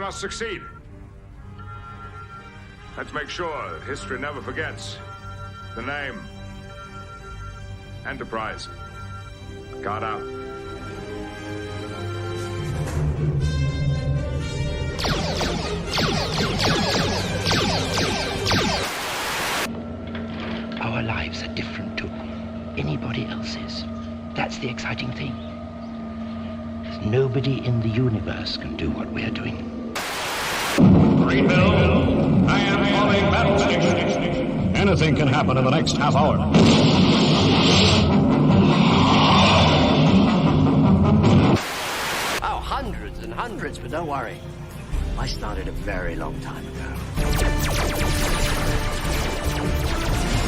us succeed. Let's make sure history never forgets the name. Enterprise. Guard out. Our lives are different to anybody else's. That's the exciting thing. Nobody in the universe can do what we're doing. Greenville, I am calling battle station. Anything can happen in the next half hour. Oh, hundreds and hundreds, but don't worry. I started a very long time ago.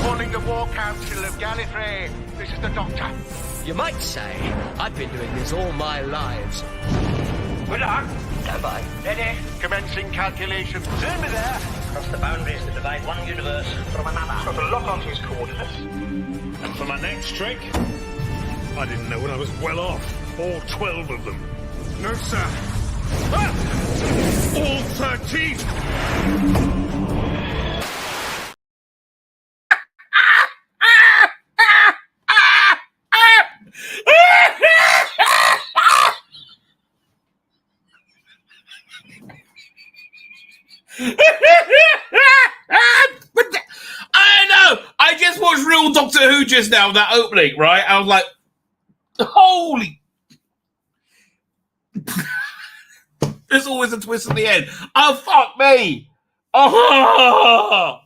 Calling the War Council of Gallifrey. This is the Doctor. You might say I've been doing this all my lives. Good luck. Stand by. Ready. Commencing calculations. Zoom me there. Across the boundaries that divide one universe from another. Got to lock onto his coordinates. And for my next trick, I didn't know when I was well off. All 12 of them. No, sir. Ah! All 13! I know. I just watched Real Doctor Who just now, that opening, right? I was like, holy. There's always a twist at the end. Oh, fuck me. Oh.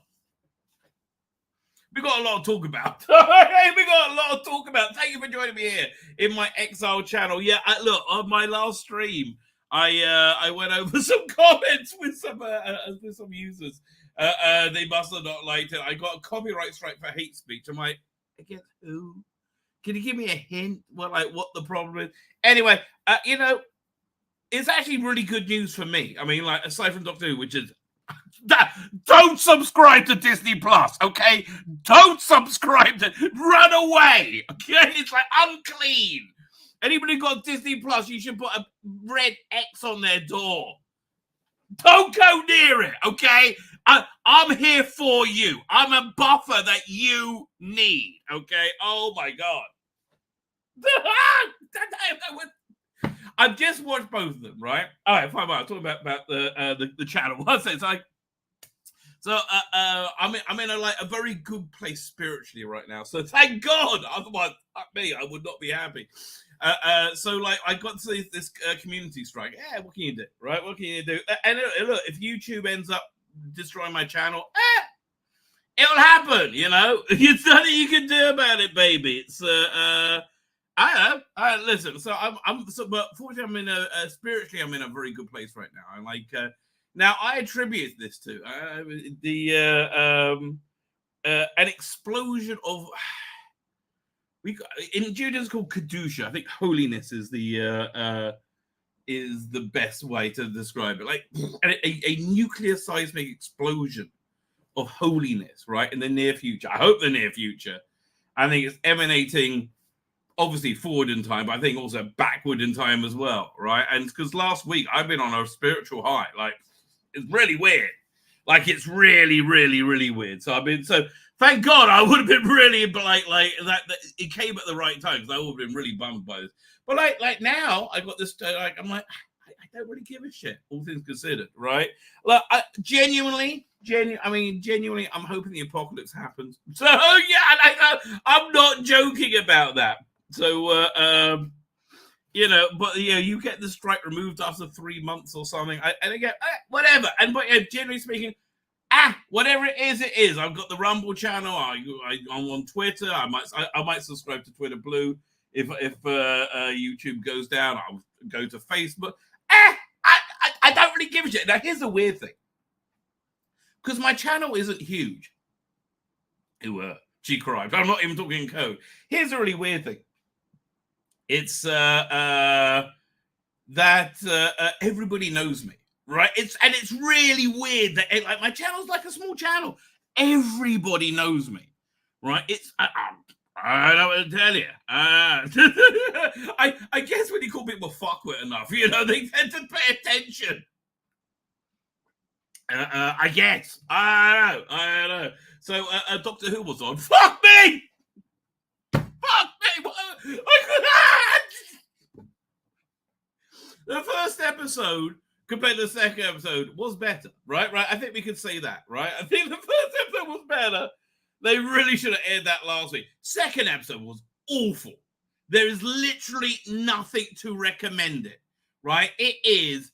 We got a lot to talk about. Thank you for joining me here in my Exile channel. Yeah, look, on my last stream, I went over some comments with some users. They must have not liked it. I got a copyright strike for hate speech. I'm like, against who? Can you give me a hint? What the problem is? Anyway, it's actually really good news for me. I mean, like, aside from Doctor Who, which is don't subscribe to Disney Plus, okay? Don't subscribe to. Run away, okay? It's like unclean. Anybody got Disney Plus, you should put a red X on their door. Don't go near it, okay? I'm here for you. I'm a buffer that you need, okay? Oh, my God. I've just watched both of them, right? All right, fine. I'll talk about the channel. What's it? So I'm in a very good place spiritually right now. So thank God. Otherwise, fuck me, I would not be happy. So like I got to this community strike. Yeah, what can you do, right? What can you do? And look, if YouTube ends up destroying my channel, it'll happen. You know, there's nothing you can do about it, baby. It's I know. Listen. So but fortunately, spiritually, I'm in a very good place right now. I'm like. Now, I attribute this to an explosion of in Judaism called kedusha. I think holiness is the best way to describe it. Like a nuclear seismic explosion of holiness, right? In the near future. I hope the near future. I think it's emanating. Obviously forward in time, but I think also backward in time as well, right? And because last week I've been on a spiritual high, like. It's really weird. Like, it's really, really, really weird. So thank God I would have been really, like that it came at the right time because I would have been really bummed by this. But like now I got this, I'm like, I don't really give a shit, all things considered, right? Like, genuinely, I'm hoping the apocalypse happens. So, yeah, I'm not joking about that. So, but you get the strike removed after 3 months or something, and again, whatever. And but generally speaking, whatever it is. I've got the Rumble channel. I'm on Twitter. I might subscribe to Twitter Blue if YouTube goes down. I'll go to Facebook. I don't really give a shit. Now here's the weird thing, because my channel isn't huge. She cried. I'm not even talking in code. Here's the really weird thing. It's that everybody knows me, right? It's really weird that like my channel's like a small channel. Everybody knows me, right? I don't want to tell you. I guess when you call people fuckwit enough, they tend to pay attention. I guess. I don't know. So Doctor Who was on. Fuck me! Fuck me! The first episode compared to the second episode was better, right? I think we could say that, right? I think the first episode was better. They really should have aired that last week. Second episode was awful. There is literally nothing to recommend it, right? It is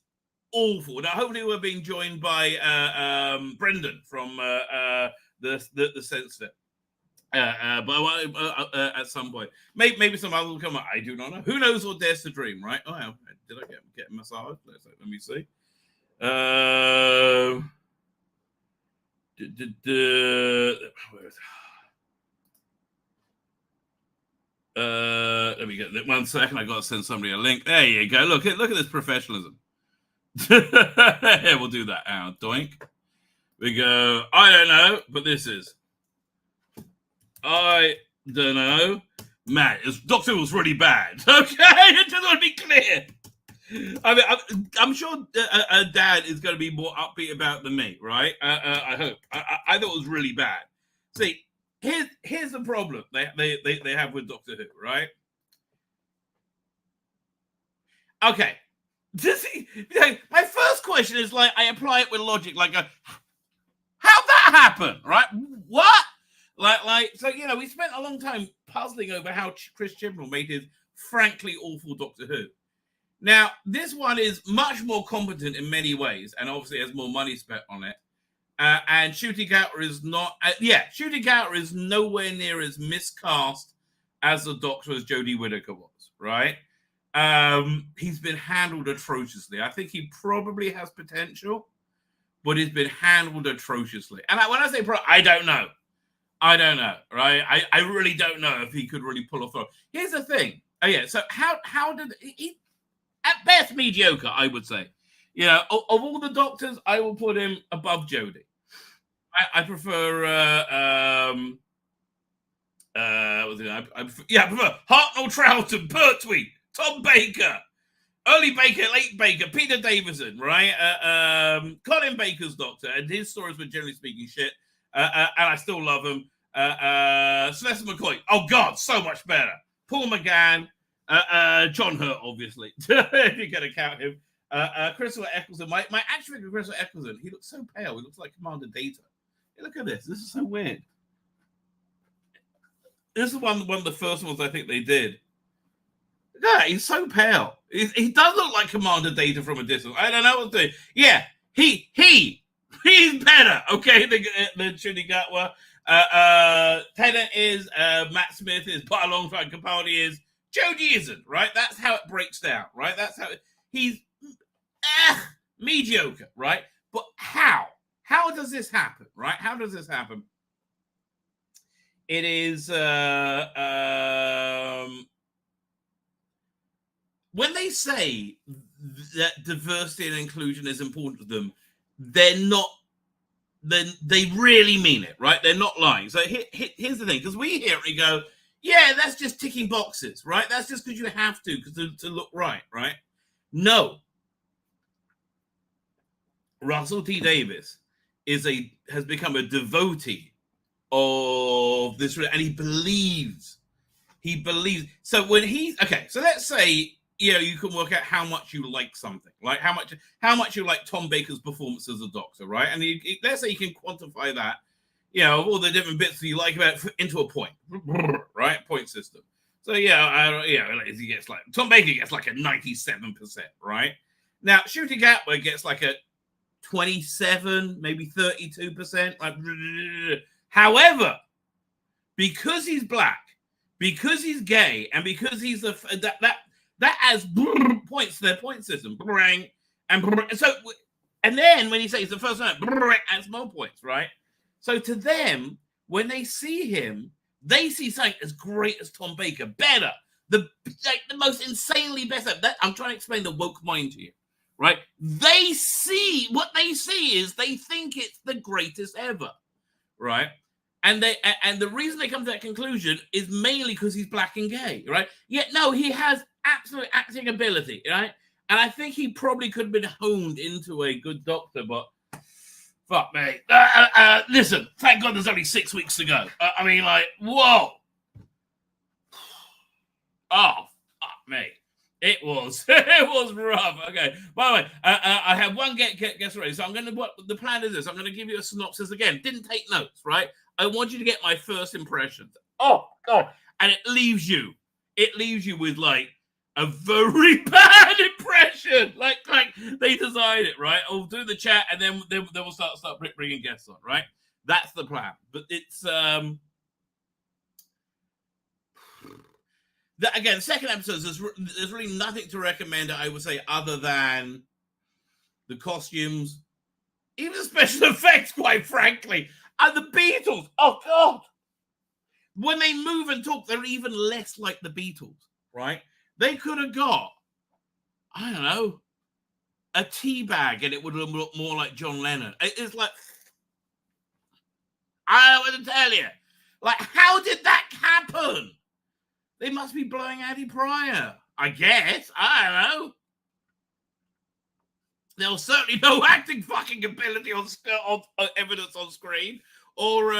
awful. Now, hopefully we're being joined by Brendan from the Sensitive. But at some point, maybe some others will come up. I do not know. Who knows what dares to dream, right? Oh, did I get a massage? Let me see. Where is let me get 1 second. I got to send somebody a link. There you go. Look at this professionalism. Yeah, we'll do that now. Doink. We go. I don't know, but this is. I don't know. Man, Doctor Who was really bad. Okay, I just want to be clear. I mean, I'm sure Dad is going to be more upbeat about than me, right? I hope. I thought it was really bad. See, here's the problem they have with Doctor Who, right? Okay. My first question is like, I apply it with logic, like, how'd that happen, right? What? Like, so, you know, we spent a long time puzzling over how Chris Chibnall made his frankly awful Doctor Who. Now, this one is much more competent in many ways, and obviously has more money spent on it. And Ncuti Gatwa is not, Ncuti Gatwa is nowhere near as miscast as the Doctor as Jodie Whittaker was, right? He's been handled atrociously. I think he probably has potential, but he's been handled atrociously. And when I say I don't know. I don't know, right? I really don't know if he could really pull off. Here's the thing. Oh, yeah. So how did he? At best, mediocre, I would say. You know, of all the Doctors, I will put him above Jodie. I prefer. I prefer Hartnell, Troughton, Pertwee, Tom Baker, early Baker, late Baker, Peter Davison, right? Colin Baker's Doctor, and his stories were generally speaking shit. And I still love him. Sylvester McCoy. Oh, God, so much better. Paul McGann. John Hurt, obviously. If you're going to count him. Christopher Eccleston. My actual figure, Christopher Eccleston, he looks so pale. He looks like Commander Data. Hey, look at this. This is so weird. This is one of the first ones I think they did. Yeah, he's so pale. He does look like Commander Data from a distance. I don't know what to do. Yeah, he's better, okay, than Ncuti Gatwa. Tennant is, Matt Smith is, but alongside Capaldi is, Jodie isn't, right? That's how it breaks down, right? That's how he's mediocre, right? But how? How does this happen, right? How does this happen? It is when they say that diversity and inclusion is important to them, they're not. Then they really mean it, right? They're not lying. So here's the thing, because we hear it and go, yeah, that's just ticking boxes, right? That's just because you have to look right, right? No. Russell T. Davies has become a devotee of this, and he believes. So when so let's say, you know, you can work out how much you like something, like how much you like Tom Baker's performance as a Doctor, right? And let's say you can quantify that, you know, all the different bits that you like about it into a point, right? Point system. So he gets like Tom Baker gets like a 97%, right? Now Ncuti Gatwa gets like a 27, maybe 32%. Like, however, because he's black, because he's gay, and because he's that adds points to their point system. And then when he says the first one, adds more points, right? So to them, when they see him, they see something as great as Tom Baker, better, the most insanely better. I'm trying to explain the woke mind to you, right? What they see is they think it's the greatest ever, right? And the reason they come to that conclusion is mainly because he's black and gay, right? Yet no, he has absolute acting ability, right? And I think he probably could have been honed into a good Doctor, but Fuck me. Listen, thank God there's only 6 weeks to go. I mean, like, whoa. Oh, fuck me. It was rough. Okay. By the way, I have one guess ready. So the plan is this. I'm going to give you a synopsis again. Didn't take notes, right? I want you to get my first impressions. Oh, God. And it leaves you with, like, a very bad impression. Like they designed it, right? I'll do the chat, and then we'll start bringing guests on, right? That's the plan. But it's again, second episode. There's really nothing to recommend, I would say, other than the costumes, even the special effects. Quite frankly, and the Beatles. Oh God, when they move and talk, they're even less like the Beatles, right? They could have got, I don't know, a tea bag, and it would have looked more like John Lennon. It's like, I don't want to tell you. Like, how did that happen? They must be blowing Eddie Pryor, I guess. I don't know. There was certainly no acting fucking ability on evidence on screen, or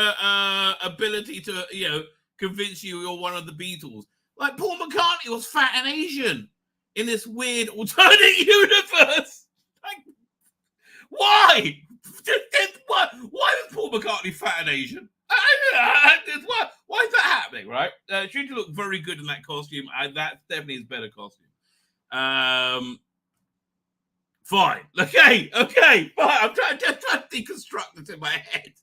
ability to, convince you're one of the Beatles. Like, Paul McCartney was fat and Asian in this weird alternate universe. Like, why? Why was Paul McCartney fat and Asian? Why is that happening, right? She looked very good in that costume. That definitely is better costume. Fine. Okay, fine. I'm trying to deconstruct it in my head.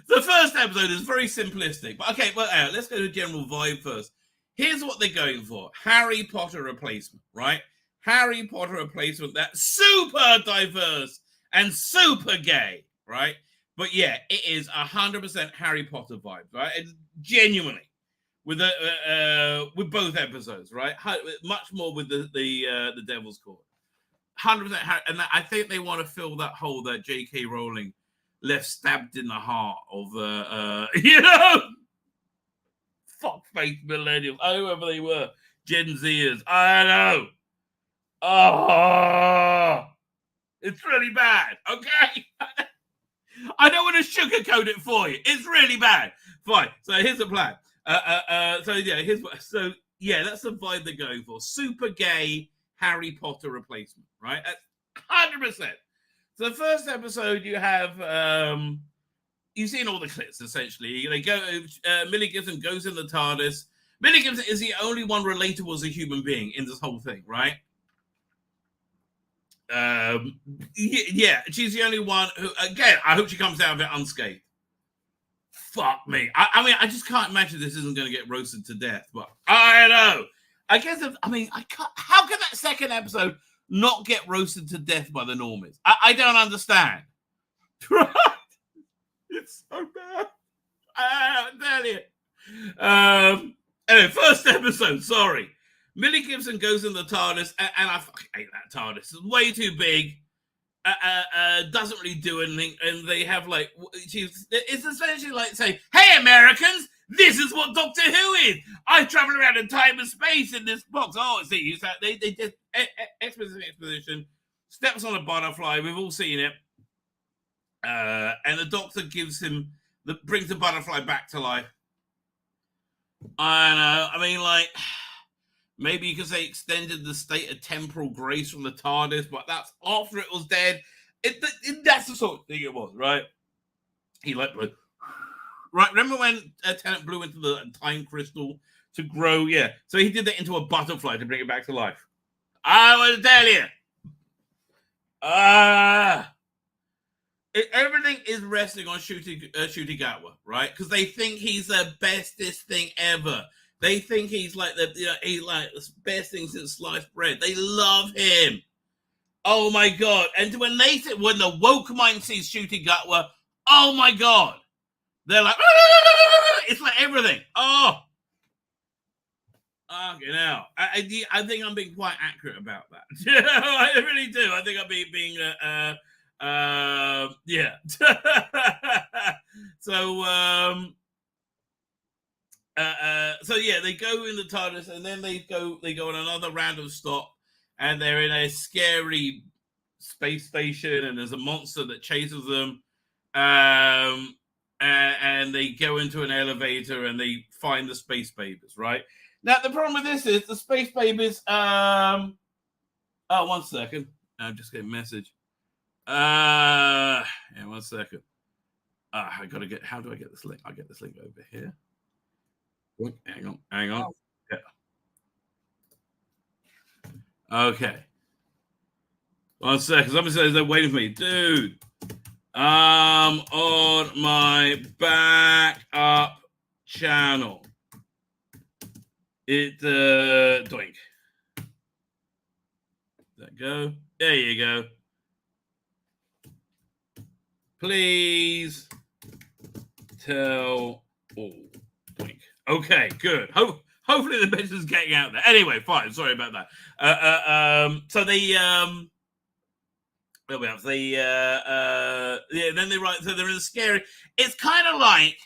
The first episode is very simplistic, but okay, let's go to general vibe first. Here's what they're going for. Harry Potter replacement, right? Harry Potter replacement that's super diverse and super gay, right? But yeah, it is 100% Harry Potter vibes, right? And genuinely, with both episodes, right? Much more with the Devil's Court. 100%, and I think they want to fill that hole that J.K. Rowling left stabbed in the heart of fuck-face millennials, whoever they were, Gen Zers. I don't know. Oh, it's really bad. Okay, I don't want to sugarcoat it for you. It's really bad. Fine. So here's the plan. That's the vibe they're going for. Super gay Harry Potter replacement, right? That's 100%. So the first episode, you have you've seen all the clips essentially. They go. Millie Gibson goes in the TARDIS. Millie Gibson is the only one relatable as a human being in this whole thing, right? Yeah, she's the only one who. Again, I hope she comes out of it unscathed. Fuck me. I mean, I just can't imagine this isn't going to get roasted to death. But I know. I guess. I can't. How can that second episode not get roasted to death by the normies? I don't understand. Right? It's so bad. I tell you. Anyway, first episode. Sorry, Millie Gibson goes in the TARDIS, and I fucking hate that TARDIS. It's way too big. Doesn't really do anything, and they have like it's essentially like saying, "Hey, Americans, this is what Doctor Who is. I travel around in time and space in this box." Oh, see, they just exposition, steps on a butterfly. We've all seen it, and the Doctor brings the butterfly back to life. I know. I mean, like, maybe you could say extended the state of temporal grace from the TARDIS, but that's after it was dead. That's the sort of thing it was, right? He like, right? Remember when Tennant blew into the time crystal to grow? Yeah. So he did that into a butterfly to bring it back to life. I want to tell you. Everything is resting on Ncuti Gatwa, right? Because they think he's the bestest thing ever. They think he's like the best thing since sliced bread. They love him. Oh my God! And when the woke mind sees Ncuti Gatwa, oh my God, they're like, it's like everything. Oh, okay, now I think I'm being quite accurate about that. I really do. I think I'm being yeah. So yeah, they go in the TARDIS, and then they go on another random stop, and they're in a scary space station, and there's a monster that chases them. And they go into an elevator and they find the space babies, right? Now, the problem with this is the space babies. Oh, 1 second. I'm just getting a message. Yeah, 1 second. I gotta get. How do I get this link? I get this link over here. Hang on. Yeah. Okay. 1 second. Somebody says they're waiting for me, dude. On my backup channel. Doink. Let go. There you go. Please tell all. Doink. Okay, good. Hopefully the message is getting out there. Anyway, fine. Sorry about that. So they then they write. So they're in a scary. It's kind of like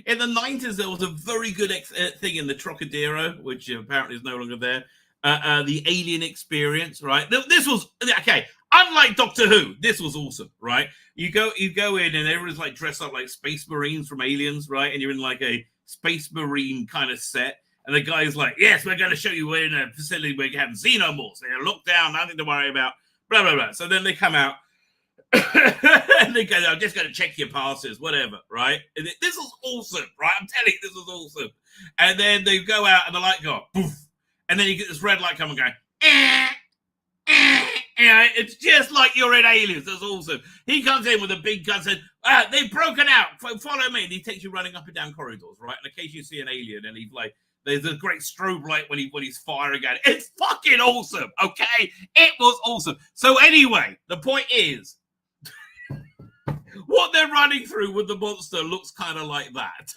in the 90s. There was a very good thing in the Trocadero, which apparently is no longer there. The Alien Experience, right? This was okay. Unlike Doctor Who, this was awesome, right? You go in and everyone's like dressed up like space marines from Aliens, right? And you're in like a space marine kind of set. And the guy's like, yes, we're going to show you we're in a facility where you have xenomorphs. They're locked down, nothing to worry about. Blah, blah, blah. So then they come out and they go, I'm just going to check your passes, whatever, right? And this was awesome, right? I'm telling you, this was awesome. And then they go out and the light goes, poof. And then you get this red light coming going, it's just like you're in Aliens. That's awesome. He comes in with a big gun, says, they've broken out. Follow me. And he takes you running up and down corridors, right? And occasionally you see an alien and he's like, there's a great strobe light when he's firing at it. It's fucking awesome, okay? It was awesome. So anyway, the point is, what they're running through with the monster looks kind of like that.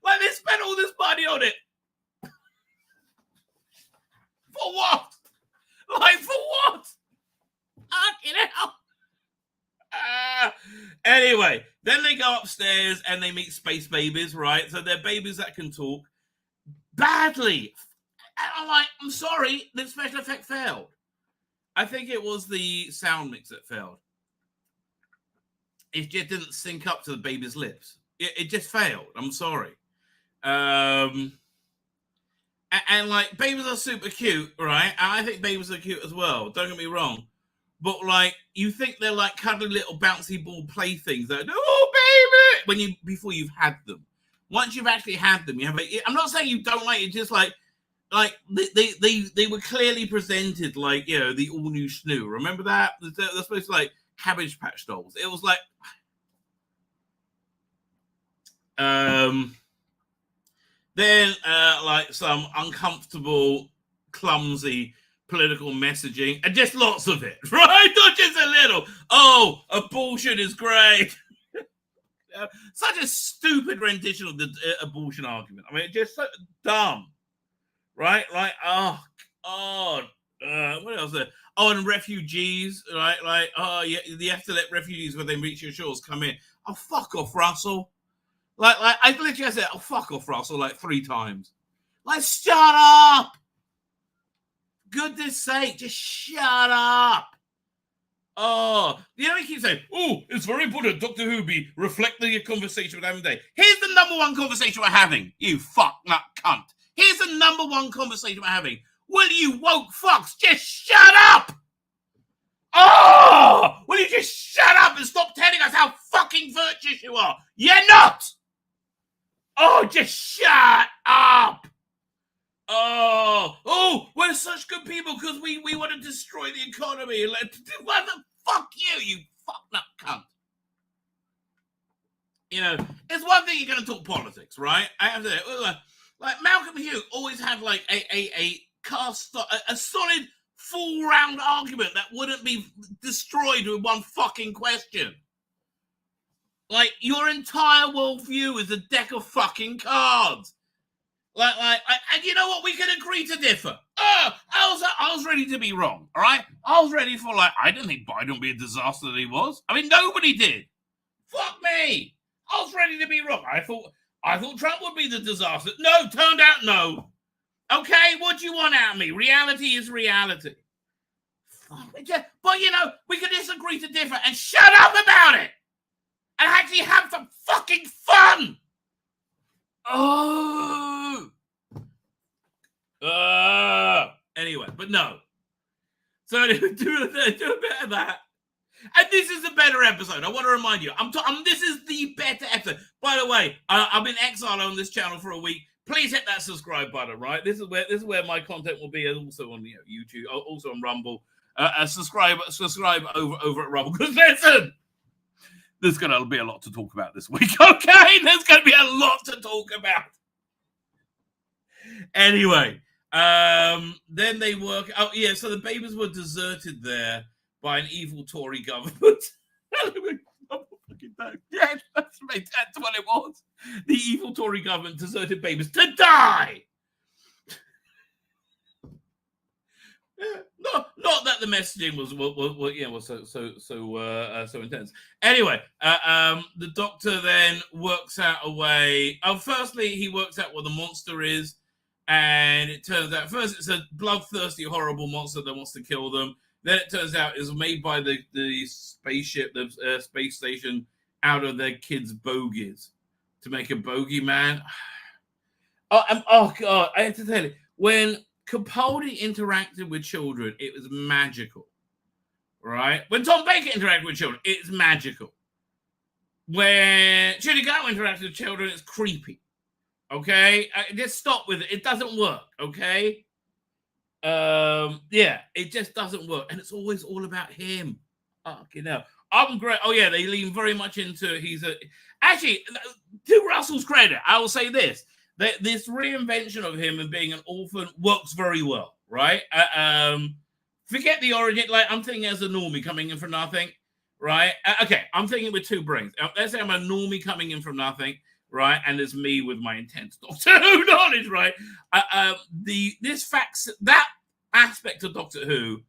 Like they spent all this money on it. For what? Like for what? Fucking hell. Anyway, then they go upstairs and they meet space babies, right? So they're babies that can talk badly. And I'm like, I'm sorry, the special effect failed. I think it was the sound mix that failed. It just didn't sync up to the baby's lips. It just failed. I'm sorry. And like babies are super cute, right? And I think babies are cute as well. Don't get me wrong. But like you think they're like cuddly little bouncy ball playthings that before you've had them. Once you've actually had them, you have I'm not saying you don't like it, just like they were clearly presented like, you know, the all new Snoo. Remember that? They're supposed to like Cabbage Patch dolls. It was like then like some uncomfortable, clumsy political messaging, and just lots of it, right? Not just a little. Oh, abortion is great. Such a stupid rendition of the abortion argument. I mean, it's just so dumb, right? Like, oh, God. What else there? Oh, and refugees, right? Like, oh, yeah, you have to let refugees when they reach your shores come in. Oh, fuck off, Russell. Like I literally said, oh, fuck off, Russell, like 3 times. Like, shut up. Goodness sake, just shut up. Oh, you know, he keeps saying, oh, it's very important Doctor Who be reflecting your conversation with having day. Here's the number one conversation we're having, you fuck nut cunt. Here's the number one conversation we're having. Will you woke fucks just shut up? Oh, will you just shut up and stop telling us how fucking virtuous you are? You're not. Oh, just shut up. Oh, we're such good people because we want to destroy the economy. What the fuck you fuck nut cunt. You know, it's one thing you're going to talk politics, right? I have to say, like Malcolm Hughes always had like a solid full round argument that wouldn't be destroyed with one fucking question. Like your entire worldview is a deck of fucking cards. And you know what? We can agree to differ. I was ready to be wrong. All right, I was ready for I didn't think Biden would be a disaster that he was. I mean, nobody did. Fuck me. I was ready to be wrong. I thought Trump would be the disaster. No, turned out no. Okay, what do you want out of me? Reality is reality. But, we can disagree to differ and shut up about it and actually have some fucking fun. Anyway, but no. So do a bit of that. And this is a better episode. I want to remind you, this is the better episode. By the way, I've been exiled on this channel for a week. Please hit that subscribe button, right? This is where my content will be, also on YouTube, also on Rumble. Subscribe over at Rumble. Because listen, there's going to be a lot to talk about this week, okay? There's going to be a lot to talk about. Anyway, then they work. Oh yeah, so the babies were deserted there by an evil Tory government. Yes, that's what it was. The evil Tory government deserted babies to die. Not that the messaging was so intense. Anyway, the doctor then works out a way. Firstly, he works out what the monster is, and it turns out first it's a bloodthirsty, horrible monster that wants to kill them. Then it turns out it's made by the spaceship, the space station, out of their kids' bogies to make a bogeyman. Oh God! I have to tell you, when Capaldi interacted with children, it was magical, right? When Tom Baker interacted with children, it's magical. When Judy Garland interacted with children, it's creepy. Okay, just stop with it. It doesn't work. Okay. Yeah, it just doesn't work, and it's always all about him. I'm great. Oh yeah, they lean very much into actually, to Russell's credit, I will say this: that this reinvention of him and being an orphan works very well, right? Forget the origin. Like, I'm thinking as a normie coming in from nothing, right? Okay, I'm thinking with two brains. Let's say I'm a normie coming in from nothing, right? And there's me with my intense Doctor Who knowledge, right? That aspect of Doctor Who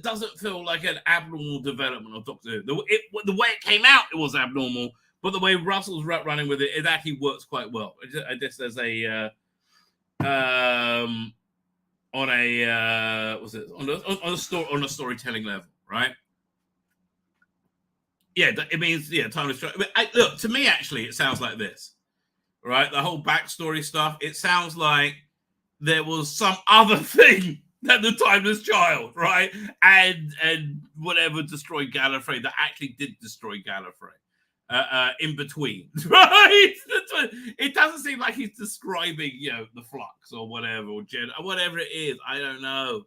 doesn't feel like an abnormal development of Doctor Who. The way it came out, it was abnormal, but the way Russell's running with it actually works quite well. Just as on a storytelling level, right? Yeah, it means time is. Look, to me, actually, it sounds like this, right? The whole backstory stuff. It sounds like there was some other thing than the Timeless Child, right? And whatever destroyed Gallifrey that actually did destroy Gallifrey. In between, right? It doesn't seem like he's describing, the Flux or whatever, or whatever it is. I don't know.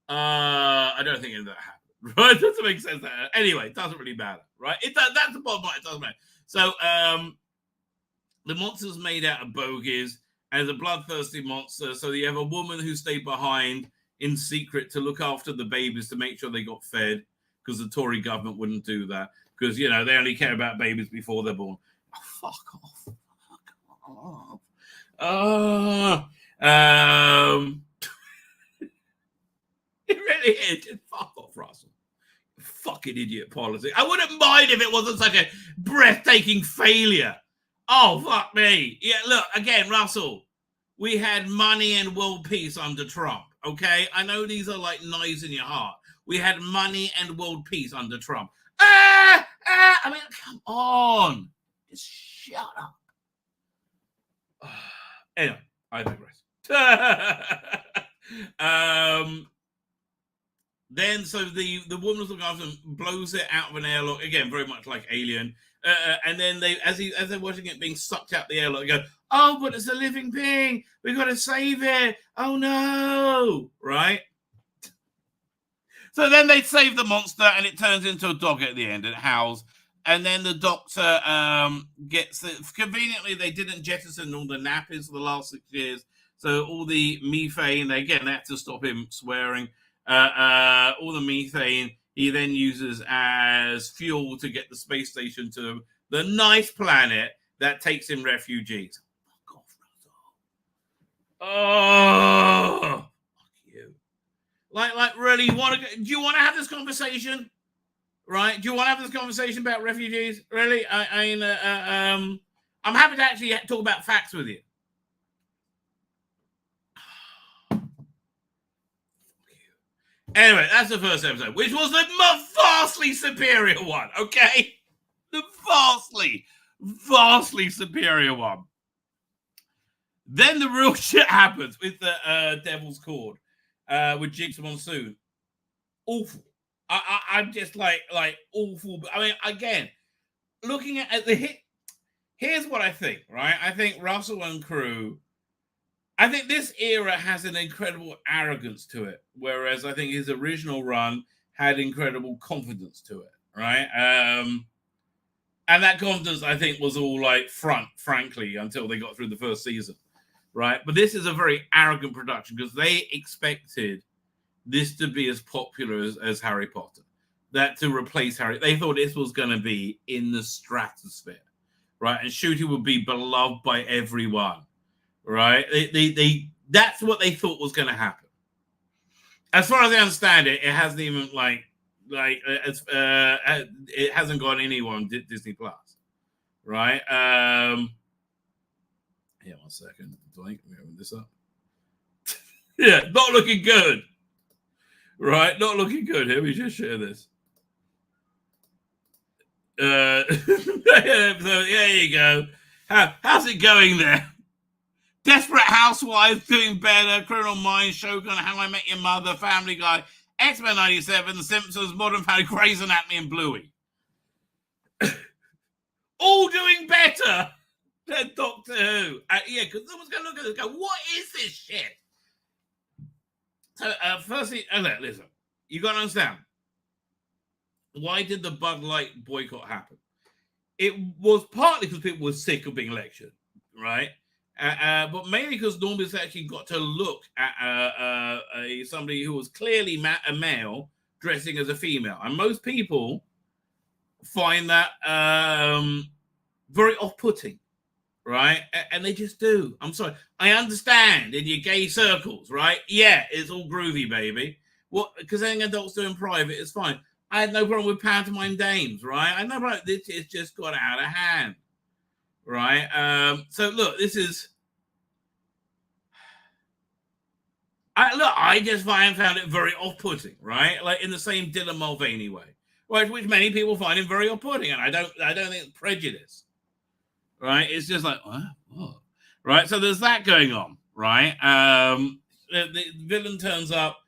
I don't think any of that happened. Right? That doesn't make sense. Anyway, it doesn't really matter, right? That's the bottom line. It doesn't matter. So, the monster's made out of bogies and it's a bloodthirsty monster. So you have a woman who stayed behind in secret to look after the babies to make sure they got fed, because the Tory government wouldn't do that. Because, they only care about babies before they're born. Oh, fuck off. It really is. Just fuck off, Russell. Fucking idiot policy. I wouldn't mind if it wasn't such a breathtaking failure. Oh, fuck me. Yeah, look, again, Russell, we had money and world peace under Trump, okay? I know these are like knives in your heart. We had money and world peace under Trump. I mean, come on. Just shut up. Anyway, I digress. Then, so the woman who's looking after him blows it out of an airlock, again, very much like Alien. And then as they're watching it being sucked out the airlock, they go, oh, but it's a living being. We've got to save it. Oh, no. Right? So then they save the monster, and it turns into a dog at the end, and it howls. And then the doctor gets it. Conveniently, they didn't jettison all the nappies for the last 6 years. So all the methane, they had to stop him swearing. All the methane he then uses as fuel to get the space station to the nice planet that takes in refugees. Fuck off, Russell. Oh, fuck you. Like, really, do you want to have this conversation? Right? Do you want to have this conversation about refugees? Really? I'm happy to actually talk about facts with you. Anyway, that's the first episode, which was the vastly superior one, okay? The vastly superior one. Then the real shit happens with the Devil's Chord, with Jinx Monsoon. Awful. I'm just like awful. I mean, again, looking at the hit, here's what I think, right? I think Russell and crew, I think this era has an incredible arrogance to it, whereas I think his original run had incredible confidence to it, right? And that confidence, I think, was all like frankly, until they got through the first season, right? But this is a very arrogant production because they expected this to be as popular as Harry Potter, that to replace Harry. They thought this was going to be in the stratosphere, right? And Shooty would be beloved by everyone, right? They that's what they thought was going to happen. As far as I understand it, it hasn't even it hasn't gone anywhere on Disney Plus, right? Yeah, 1 second. I think we open this up. Yeah, not looking good. Right, not looking good. Here, we just share this. So there you go. How's it going there? Desperate Housewives, Doing Better, Criminal Minds, Shogun, How I Met Your Mother, Family Guy, X-Men 97, The Simpsons, Modern Family, Grey's Anatomy, and Bluey. All doing better than Doctor Who. Yeah, because someone's going to look at this and go, what is this shit? So, firstly, listen, you got to understand, why did the Bud Light boycott happen? It was partly because people were sick of being lectured, right? But mainly because Norman's actually got to look at somebody who was clearly a male dressing as a female. And most people find that very off-putting, right? And they just do. I'm sorry. I understand in your gay circles, right? Yeah, it's all groovy, baby. What? Because anything adults do in private is fine. I had no problem with pantomime dames, right? I know about this. It's just got out of hand, right? So look, this is. I just found it very off-putting, right? Like in the same Dylan Mulvaney way, right? Which many people find him very off-putting, and I don't think it's prejudice, right? It's just like what? Right? So there's that going on, right? The villain turns up.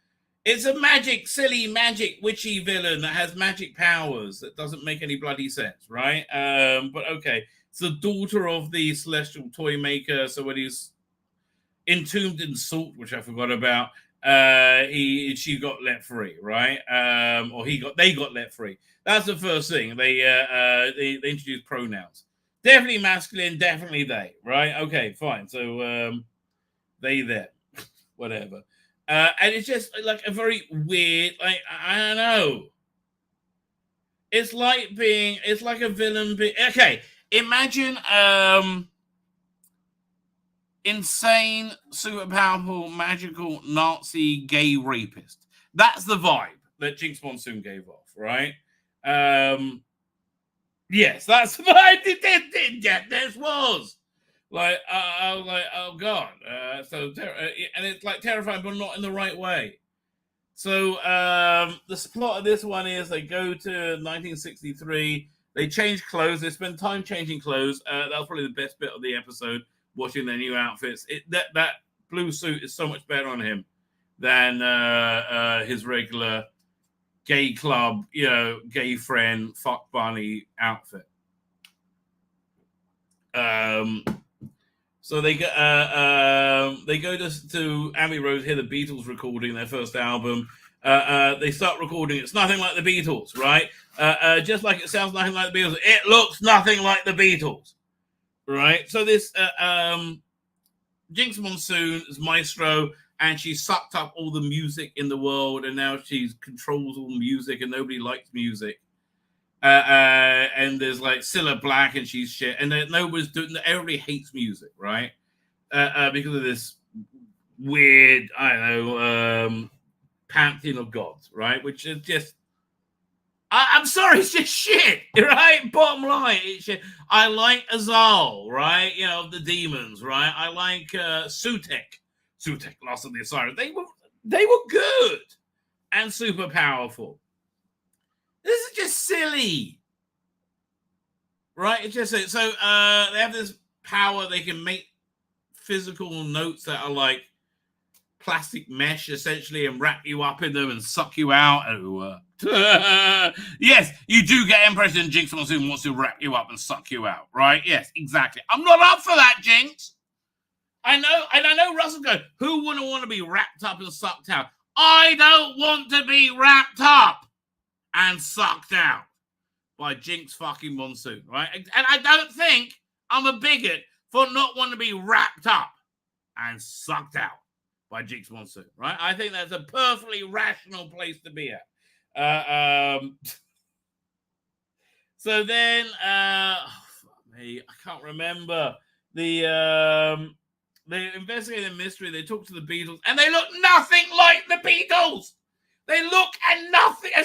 It's a silly magic, witchy villain that has magic powers that doesn't make any bloody sense, right? But okay, it's the daughter of the celestial toy maker. So when he's entombed in salt, which I forgot about, she got let free, right? Or they got let free. That's the first thing. They introduced pronouns. Definitely masculine, definitely they, right? Okay, fine. So they, them, whatever. And it's just like a very weird, like, I don't know. It's like a villain. Okay, imagine insane, super powerful, magical Nazi gay rapist. That's the vibe that Jinx Monsoon gave off, right? Yes, that's what I did. This was. Like, I was like, oh God. And it's like terrifying, but not in the right way. So the plot of this one is they go to 1963. They change clothes. They spend time changing clothes. That was probably the best bit of the episode, watching their new outfits. That blue suit is so much better on him than his regular gay club, gay friend, fuck bunny outfit. So they go to Abbey Road, hear the Beatles recording their first album. They start recording. It's nothing like the Beatles, right? Just like it sounds nothing like the Beatles, it looks nothing like the Beatles, right? So this Jinx Monsoon is maestro, and she sucked up all the music in the world, and now she controls all music, and nobody likes music. And there's like Cilla Black, and she's shit, and nobody's doing. Everybody hates music, right? Because of this weird, I don't know, pantheon of gods, right? Which is just, I'm sorry, it's just shit, right? Bottom line, it's shit. I like Azal, right? You know, the demons, right? I like Sutek, Last of the Osiris. They were good and super powerful. This is just silly, right? It's just so they have this power. They can make physical notes that are like plastic mesh, essentially, and wrap you up in them and suck you out. Yes, you do get impression Jinx Monsoon wants to wrap you up and suck you out, right? Yes, exactly. I'm not up for that, Jinx. I know, and I know Russell goes, who wouldn't want to be wrapped up and sucked out? I don't want to be wrapped up and sucked out by Jinx fucking Monsoon, right? And I don't think I'm a bigot for not wanting to be wrapped up and sucked out by Jinx Monsoon, right? I think that's a perfectly rational place to be at. So then, fuck me, I can't remember. They investigate the mystery. They talk to the Beatles, and they look nothing like the Beatles. They look and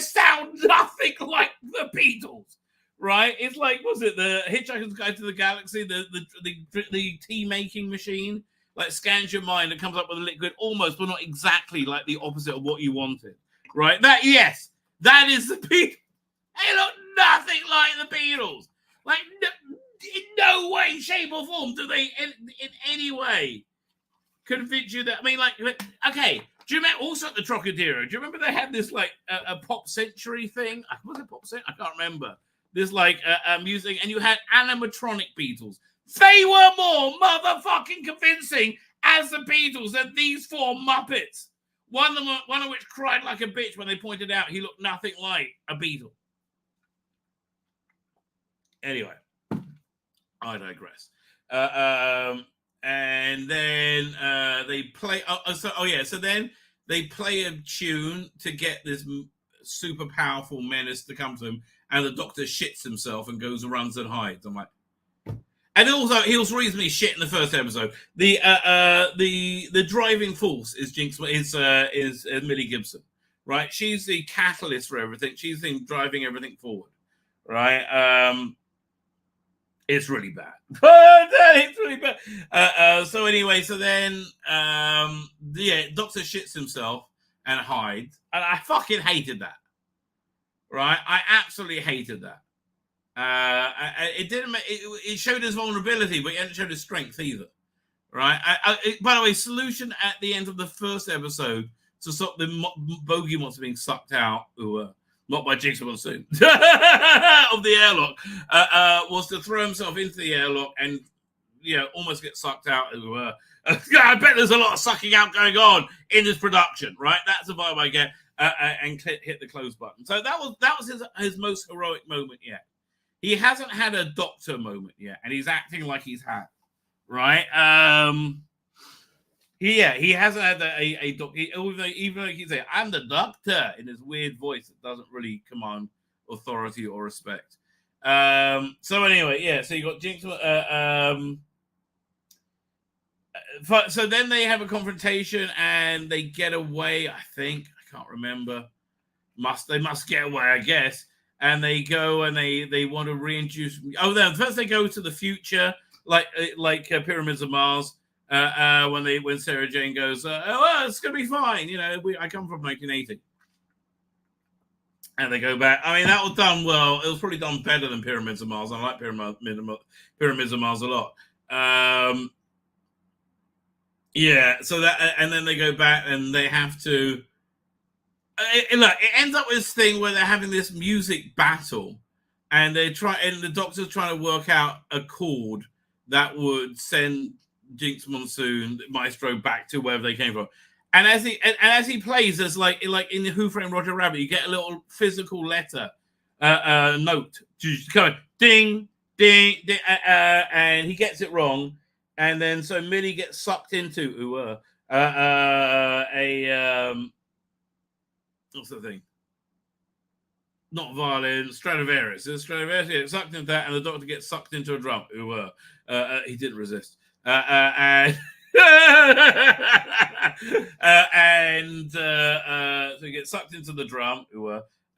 sound nothing like the Beatles, right? It's like, was it the Hitchhiker's Guide to the Galaxy, the tea making machine? Like scans your mind and comes up with a liquid almost, but not exactly like the opposite of what you wanted, right? That is the Beatles. They look nothing like the Beatles. Like, in no way, shape, or form do they, in any way, convince you that. I mean, like, okay. Do you remember also at the Trocadero? Do you remember they had this like a Pop Century thing? Was it Pop Century? I can't remember. This like music, and you had animatronic Beatles. They were more motherfucking convincing as the Beatles than these four Muppets. One of which cried like a bitch when they pointed out he looked nothing like a Beatle. Anyway, I digress. And then they play. So then they play a tune to get this super powerful menace to come to him, and the Doctor shits himself and goes and runs and hides. I'm like. And also, he was reasonably shit in the first episode. The driving force is Jinx is Millie Gibson, right? She's the catalyst for everything. She's the driving everything forward, right? It's really bad. It's really bad. So anyway, so then Doctor shits himself and hides, and I fucking hated that. Right? I absolutely hated that. It didn't. It showed his vulnerability, but it didn't show his strength either, right? By the way, solution at the end of the first episode to stop the bogey monster being sucked out, not by Jinx Monsoon, of the airlock, was to throw himself into the airlock and almost get sucked out. I bet there's a lot of sucking out going on in this production, right? That's the vibe I get, and hit the close button. So that was his most heroic moment yet. He hasn't had a Doctor moment yet, and he's acting like he's had, right? He hasn't had a Doctor. Even though he say, "I'm the Doctor" in his weird voice, it doesn't really command authority or respect. So anyway, so you got Jinx. So then they have a confrontation, and they get away. I think I can't remember. They must get away, I guess. And they go and they want to reintroduce. Oh, no! First they go to the future, like Pyramids of Mars. When Sarah Jane goes, it's gonna be fine. I come from 1980, and they go back. I mean, that was done well. It was probably done better than Pyramids of Mars. I like Pyramids of Mars a lot. So that, and then they go back and they have to. It ends up with this thing where they're having this music battle, and the Doctor's trying to work out a chord that would send Jinx Monsoon, Maestro, back to wherever they came from. And as he plays, there's like in the Who Framed Roger Rabbit, you get a little physical letter note just going ding ding ding, and he gets it wrong, and then so Millie gets sucked into what's the thing? Not violin, Stradivarius. Stradivarius gets sucked into that, and the Doctor gets sucked into a drum. He didn't resist. So he gets sucked into the drum.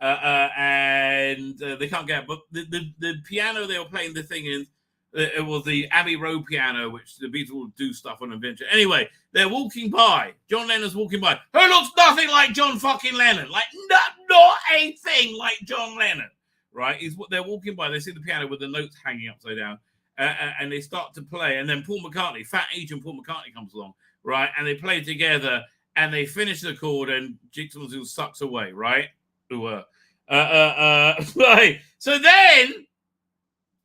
and they can't get. But the piano they were playing the thing in, it was the Abbey Road piano, which the Beatles would do stuff on adventure. Anyway, they're walking by. John Lennon's walking by. Who looks nothing like John fucking Lennon? Like not a thing like John Lennon, right? They're walking by. They see the piano with the notes hanging upside down, and they start to play. And then Paul McCartney, fat agent Paul McCartney, comes along, right? And they play together, and they finish the chord, and Jigsaw sucks away, right? Right. So then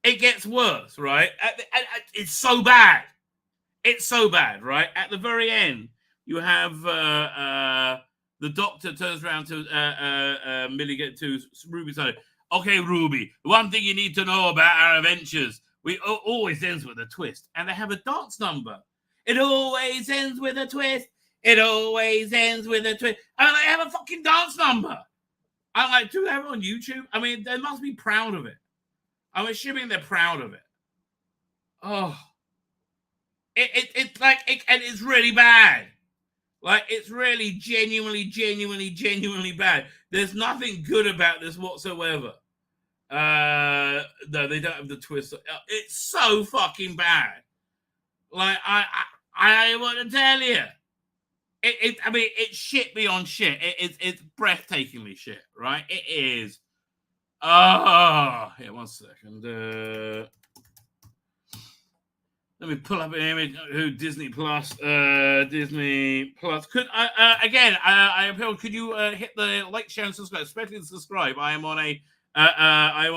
it gets worse, right? It's so bad. It's so bad, right? At the very end, you have the doctor turns around to Millie, to Ruby, side. Okay, Ruby, one thing you need to know about our adventures, we always ends with a twist. And they have a dance number. It always ends with a twist. It always ends with a twist. And they have a fucking dance number. I'm like, do they have it on YouTube? I mean, they must be proud of it. I'm assuming they're proud of it. Oh, it's like, and it's really bad. Like, it's really genuinely bad. There's nothing good about this whatsoever. No, they don't have the twist. It's so fucking bad. Like, I want to tell you. I mean, it's shit beyond shit. It's breathtakingly shit, right? It is. Oh, here, 1 second. Let me pull up an image. Disney Plus. Disney Plus. Could I appeal? Could you hit the like, share, and subscribe? Especially the subscribe. I am on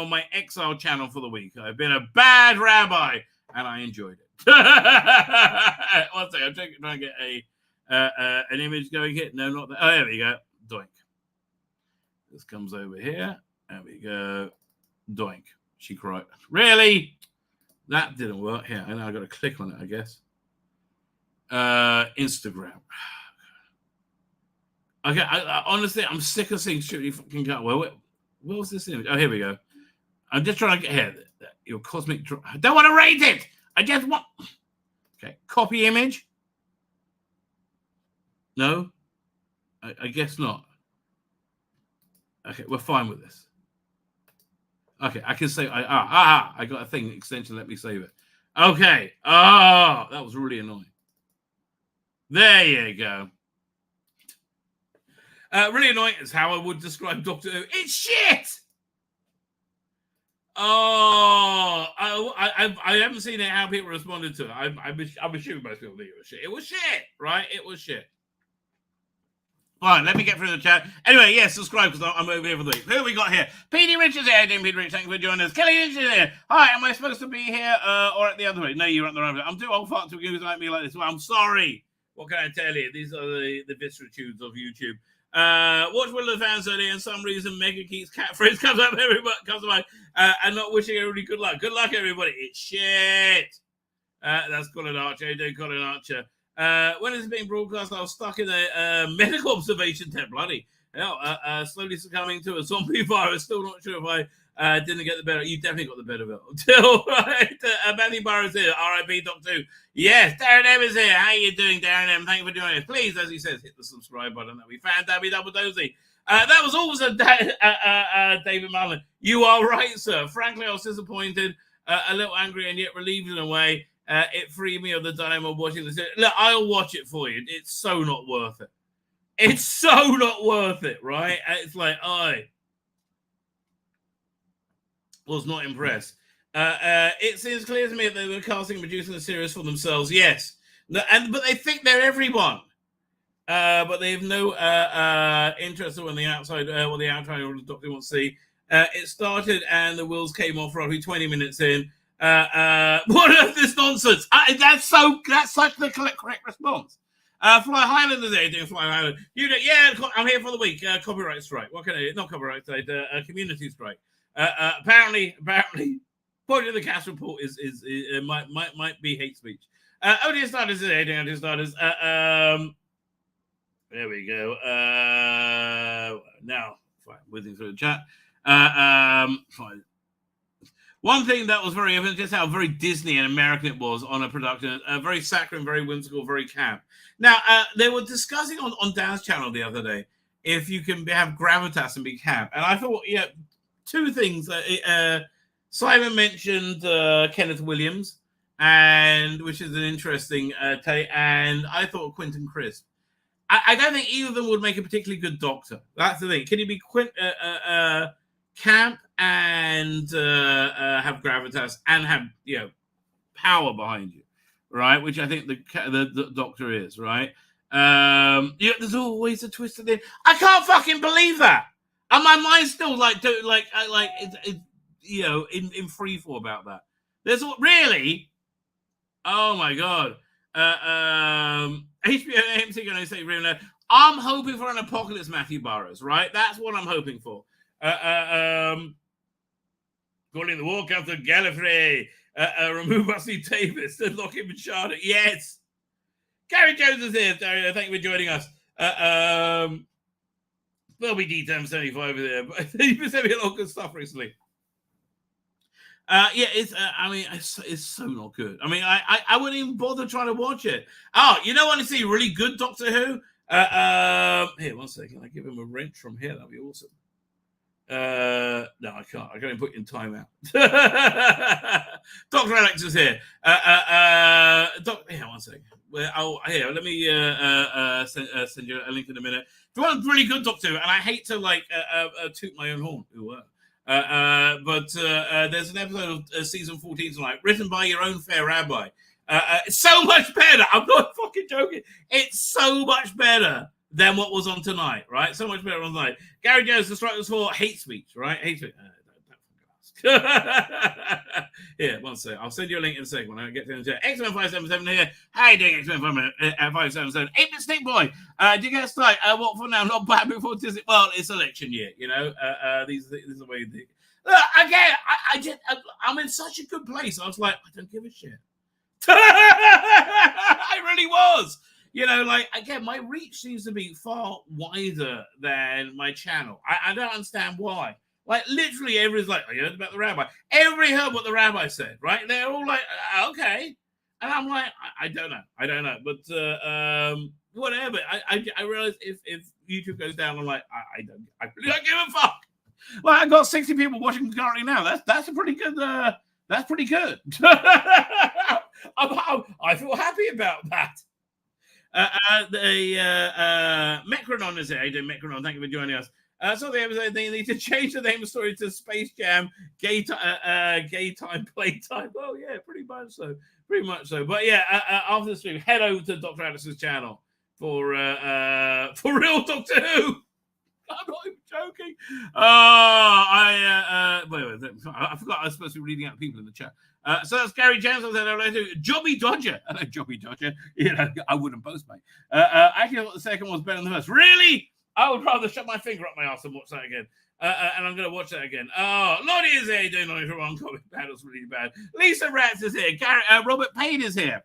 my exile channel for the week. I've been a bad rabbi, and I enjoyed it. 1 second. I'm trying to get an image going here. No, not that. Oh, there we go. Doink. This comes over here. There we go. Doink. She cried. Really? That didn't work. Here, and I've got to click on it, I guess. Instagram. Okay, honestly, I'm sick of seeing shitty fucking cut. Where was this image? Oh, here we go. I'm just trying to get here. Your cosmic. I don't want to rate it. I just want. Okay, copy image. No, I guess not. Okay, we're fine with this. Okay, I can say I got a thing extension. Let me save it. Okay. Oh, that was really annoying. There you go. Really annoying is how I would describe Doctor Who. It's shit. Oh, I haven't seen it. How people responded to it. I'm assuming most people think it was shit. It was shit, right? It was shit. All right, let me get through the chat. Anyway, yes, subscribe because I'm over here for the week. Who have we got here? PD Richards here. Peter Rich, thank you for joining us. Kelly Lynch is here. Hi, am I supposed to be here or at the other way? No, you're at the right way. I'm too old fart to be like me like this. Well, I'm sorry. What can I tell you? These are the vicissitudes of YouTube. Watch Will of the Fans earlier, and some reason Mega Keith's catchphrase comes up everybody comes to mind. And not wishing everybody good luck. Good luck, everybody. It's shit. That's Colin Archer. Doing Colin Archer. When it's being broadcast, I was stuck in a medical observation tent. Bloody hell. Slowly succumbing to a zombie virus. Still not sure if I didn't get the better. You definitely got the better of it. Until, right? Matthew Barrow's here. R.I.P. Doctor Who. Yes, Darren M is here. How are you doing, Darren M? Thank you for joining us. Please, as he says, hit the subscribe button. That'll be fan Dabby Double Dozy. That was also David Mullen. You are right, sir. Frankly, I was disappointed, a little angry, and yet relieved in a way. It freed me of the dilemma of watching this. Look, I'll watch it for you. It's so not worth it. It's so not worth it, right? It's like, I was not impressed. It seems clear to me that they were casting and producing the series for themselves. Yes. But they think they're everyone. But they have no interest in the outside, what the outside doctor wants to see. It started and the wheels came off roughly 20 minutes in. What is this nonsense? That's such the correct response. Fly Highland is there doing Fly Highland. Yeah, I'm here for the week. Copyright strike. What can I do? Not copyright strike. Community strike. Apparently, according to the cast report, is might be hate speech. ODS starters is there doing ODS starters. There we go. Now, fine, whizzing through the chat. Fine. One thing that was very evident, just how very Disney and American it was on a production, very saccharine, very whimsical, very camp. Now, they were discussing on Dan's channel the other day if you can have gravitas and be camp. And I thought, yeah, two things. Simon mentioned Kenneth Williams, and which is an interesting take. And I thought Quentin Crisp. I don't think either of them would make a particularly good Doctor. That's the thing. Can he be camp and have gravitas and have power behind you, right? Which I think the Doctor is, right? There's always a twist at the end. I can't fucking believe that. And my mind's still in free fall about that. There's really, oh my god. HBO and AMC going to say, I'm hoping for an apocalypse, Matthew Burrows, right? That's what I'm hoping for. Calling the walk after Gallifrey, remove Wesley Davis, and lock him in Charlotte. Yes. Gary Jones is here. Thank you for joining us. Bobby D Term 75 is there. But you've been sending me a lot of good stuff recently. It's so not good. I mean, I wouldn't even bother trying to watch it. Oh, you know what? I see really good Doctor Who. Here, 1 second. I give him a wrench from here. That'd be awesome. No, I can't. I can't put you in timeout. Dr. Alex is here. Here, 1 second. Here, let me send you a link in a minute. If you want a really good Doctor Who, and I hate to toot my own horn. But there's an episode of season 14 tonight, written by your own fair Rabbi. It's so much better. I'm not fucking joking. It's so much better than what was on tonight, right? So much better on tonight. Gary Jones, the strike was for hate speech, right? Hate speech. Don't Here, 1 second. I'll send you a link in a second when I get to the X-Men 577 here. How you doing, X-Men 577? 8-bit Snake Boy. Do you get a strike? What for now? Not bad before Disney. Well, it's election year, These are the way they. Look, again, I'm in such a good place. I was like, I don't give a shit. I really was. Again, my reach seems to be far wider than my channel. I don't understand why. Like, literally, everybody's like, I heard about the rabbi. Everybody heard what the rabbi said, right? They're all like, okay. And I'm like, I don't know. But whatever. I realize if YouTube goes down, I'm like, I really don't give a fuck. Like, I've got 60 people watching currently now. That's a pretty good. That's pretty good. I feel happy about that. Mecronon is here. How you doing, Mecronon? Thank you for joining us. So the episode, they need to change the name of the story to Space Jam, Gay Time, Playtime. Oh, yeah, pretty much so. But yeah, after the stream, head over to Dr. Alex's channel for real Doctor Who. I'm not even joking. Wait, I forgot I was supposed to be reading out people in the chat. So that's Gary James. I said hello to Jobby Dodger. Hello, Jobby Dodger. I wouldn't post, mate. Actually, I thought the second was better than the first. Really? I would rather shut my finger up my ass and watch that again. And I'm going to watch that again. Oh, Lottie is here doing Lottie from One Comic. That was really bad. Lisa Ratz is here. Robert Payne is here.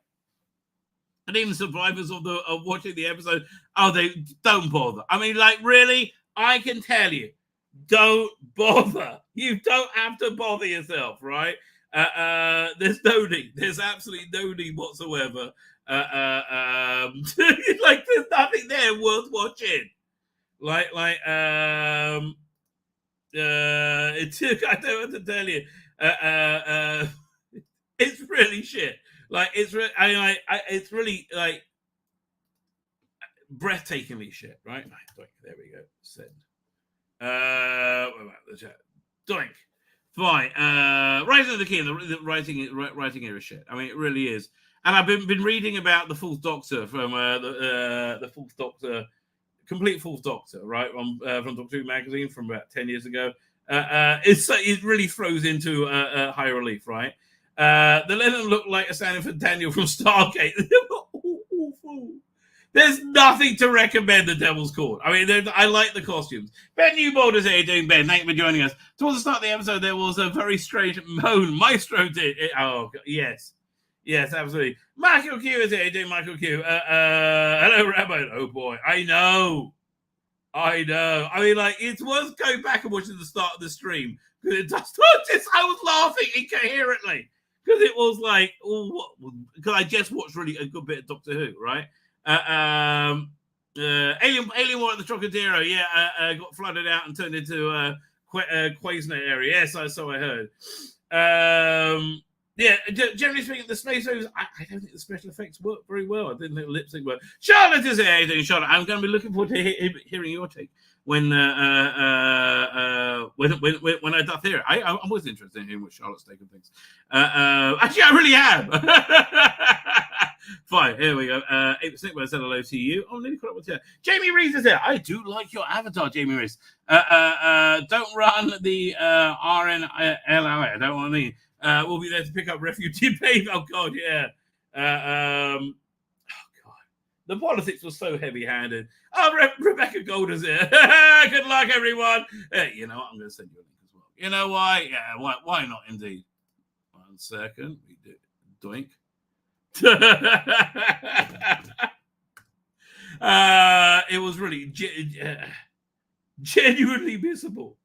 And even survivors of watching the episode. Oh, they don't bother. I mean, like, really? I can tell you, don't bother. You don't have to bother yourself, right? There's no need. There's absolutely no need whatsoever. There's nothing there worth watching. I don't know what to tell you. It's really shit. It's really like breathtakingly shit, right? There we go. Send. What about the chat? Doink. Fine. Rising of the King, the writing era shit. I mean, it really is. And I've been reading about the Fourth Doctor from the Fourth Doctor. Complete Fourth Doctor, right? From Doctor Who magazine from about 10 years ago. It really throws into high relief, right? The Lennon looked like a standing for Daniel from Stargate. Awful. There's nothing to recommend the Devil's Court. I mean, I like the costumes. Ben Newbold is here doing Ben. Thank you for joining us. Towards the start of the episode, there was a very strange moan. Maestro did it. Oh, yes. Yes, absolutely. Michael Q is here doing Michael Q. Hello, Rabbi. Oh, boy. I know. I mean, like, it's worth going back and watching the start of the stream. Because it does not just, I was laughing incoherently. Because it was like, because I just watched really a good bit of Doctor Who, right? Alien War at the Trocadero. Yeah, got flooded out and turned into Quasar area. Yes, so I heard. Yeah, generally speaking, the space movies, I don't think the special effects work very well. I didn't think the lip sync worked. Charlotte is here. Charlotte, I'm going to be looking forward to hearing your take when I doth hear it. I'm always interested in hearing what Charlotte's take on things. Actually, I really am. Fine, here we go. 8% said hello to you. Oh, nearly caught up with you. Jamie Reese is here. I do like your avatar, Jamie Reese. Don't run the RNLI. I don't want to mean. We'll be there to pick up refugee babe. Oh God, yeah. Oh God, the politics was so heavy-handed. Oh, Rebecca Golder's here. Good luck, everyone. You know what? I'm going to send you a link as well. You know why? Yeah, why not? Indeed. 1 second. We do doink. It was really genuinely missable.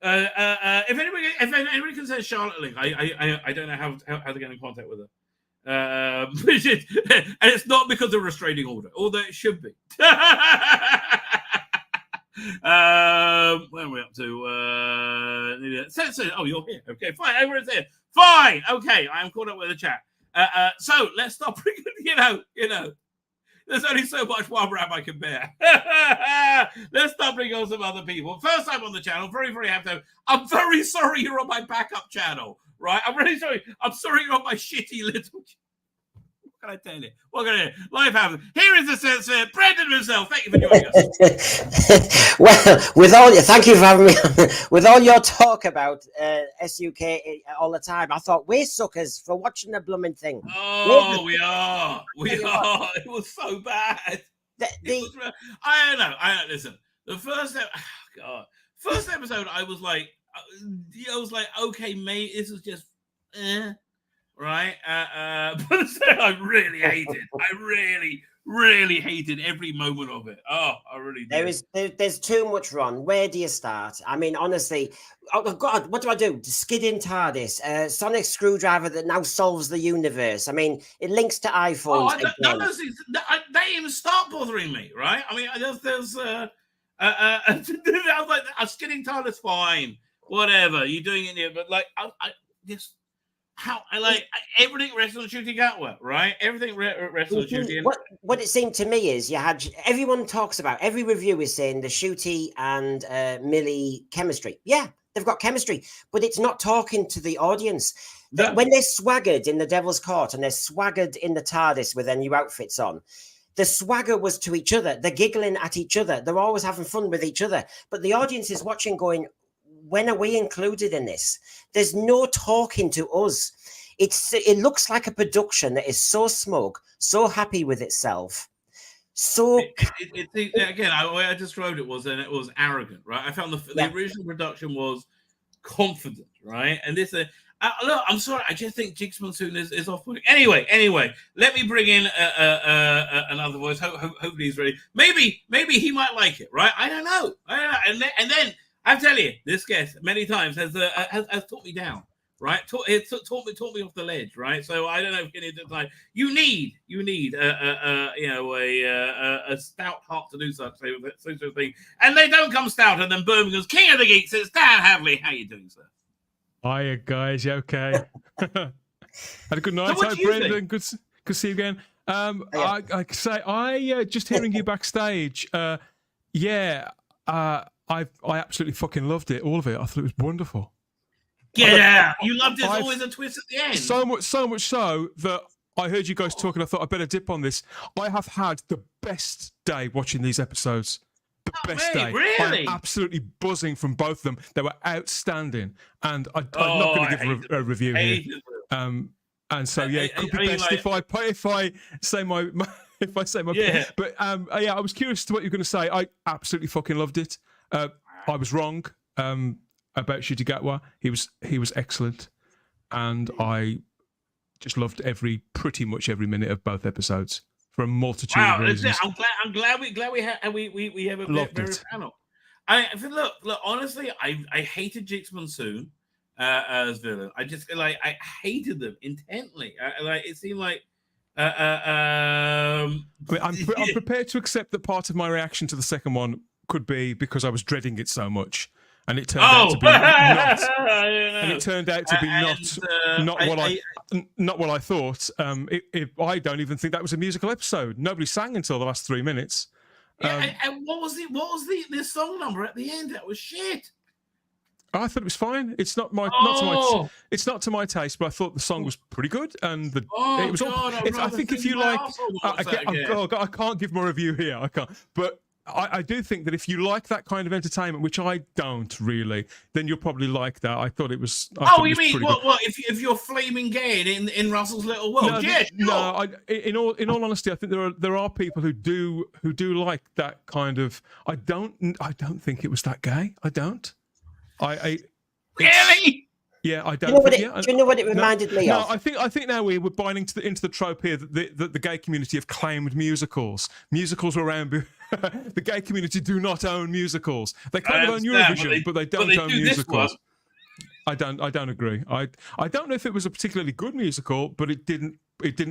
If anybody can send Charlotte a link, I don't know how to get in contact with her. And it's not because of a restraining order, although it should be. Where are we up to? Oh, you're here. Okay, fine. Everyone's here. Fine. Okay, I'm caught up with the chat. So let's stop bringing. You know. There's only so much one Rabbi can bear. Let's start bringing on some other people. First time on the channel, very, very happy. I'm very sorry you're on my backup channel, right? I'm really sorry. I'm sorry you're on my shitty little. What can I tell you? What can I do? Life happens. Here is the censor, Brendan himself. Thank you for joining us. Well, thank you for having me. With all your talk about SUK all the time, I thought we're suckers for watching the blooming thing. Oh, we are. It was so bad. I don't know. Listen. The first episode, I was like, okay, mate, this is just, right? But I really hated. I really hated every moment of it. Oh, I really did. There's too much wrong. Where do you start? I mean, honestly, oh God, what do I do? Skidding TARDIS, sonic screwdriver that now solves the universe. I mean, it links to iPhones. They even start bothering me, right? I mean, there's I was like, a skidding TARDIS, fine, whatever. You're doing it here, but like, I just. How I like everything rests on Shooty Gatwa, right? Everything rests on Shooty. What it seemed to me is you had everyone talks about, every review is saying the Shooty and Millie chemistry. Yeah, they've got chemistry, but it's not talking to the audience. When they're swaggered in the Devil's Court and they're swaggered in the TARDIS with their new outfits on, the swagger was to each other. They're giggling at each other. They're always having fun with each other. But the audience is watching going, when are we included in this? There's no talking to us. It looks like a production that is so smug, so happy with itself. So again, the way I described it was arrogant, right? I found the original production was confident, right? And this, look, I'm sorry, I just think Jigs Monsoon is off-putting. Anyway, let me bring in another voice. Hopefully he's ready. Maybe he might like it, right? I don't know. And then I tell you, this guest many times has taught me down, right? Taught me off the ledge, right? So I don't know if you need a stout heart to do such a thing, and they don't come stouter than Birmingham's King of the Geeks. It's Dan Hadley. How you doing, sir? Hiya, guys. You okay? Had a good night. Hi, Brendan. Good to see you again. I just hearing you backstage. I absolutely fucking loved it, all of it. I thought it was wonderful. Yeah, you loved it. There's always a twist at the end. So much so that I heard you guys talking. I thought I better dip on this. I have had the best day watching these episodes. The best day. Really? I'm absolutely buzzing from both of them. They were outstanding, and I'm not going to give a review here. And so it could be best if I say my if I say my yeah. But I was curious to what you're going to say. I absolutely fucking loved it. I was wrong about Shooty Gatwa. He was excellent, and I just loved pretty much every minute of both episodes for a multitude of reasons. I'm glad we have a better panel. Look, honestly, I hated Jigs Monsoon as villain. I hated them intently. It seemed like I mean, I'm prepared to accept that part of my reaction to the second one could be because I was dreading it so much, and it turned out to be not. And it turned out to be not what I thought. I don't even think that was a musical episode. Nobody sang until the last 3 minutes. And what was the song number at the end? That was shit. I thought it was fine. It's not my it's not to my taste, but I thought the song was pretty good, and it was. I think if you like, I can't give my review here. I can't, but I do think that if you like that kind of entertainment, which I don't really, then you'll probably like that. I thought it was. You mean what? If you're flaming gay in Russell's Little World? No. In all honesty, I think there are people who do like that kind of. I don't think it was that gay. I don't. Really? Yeah, I don't. Do you know what it reminded me of? I think now we're buying into the trope here that the gay community have claimed musicals. Musicals were around. The gay community do not own musicals. They kind of own Eurovision, but they don't own musicals. I don't agree. I don't know if it was a particularly good musical, but it didn't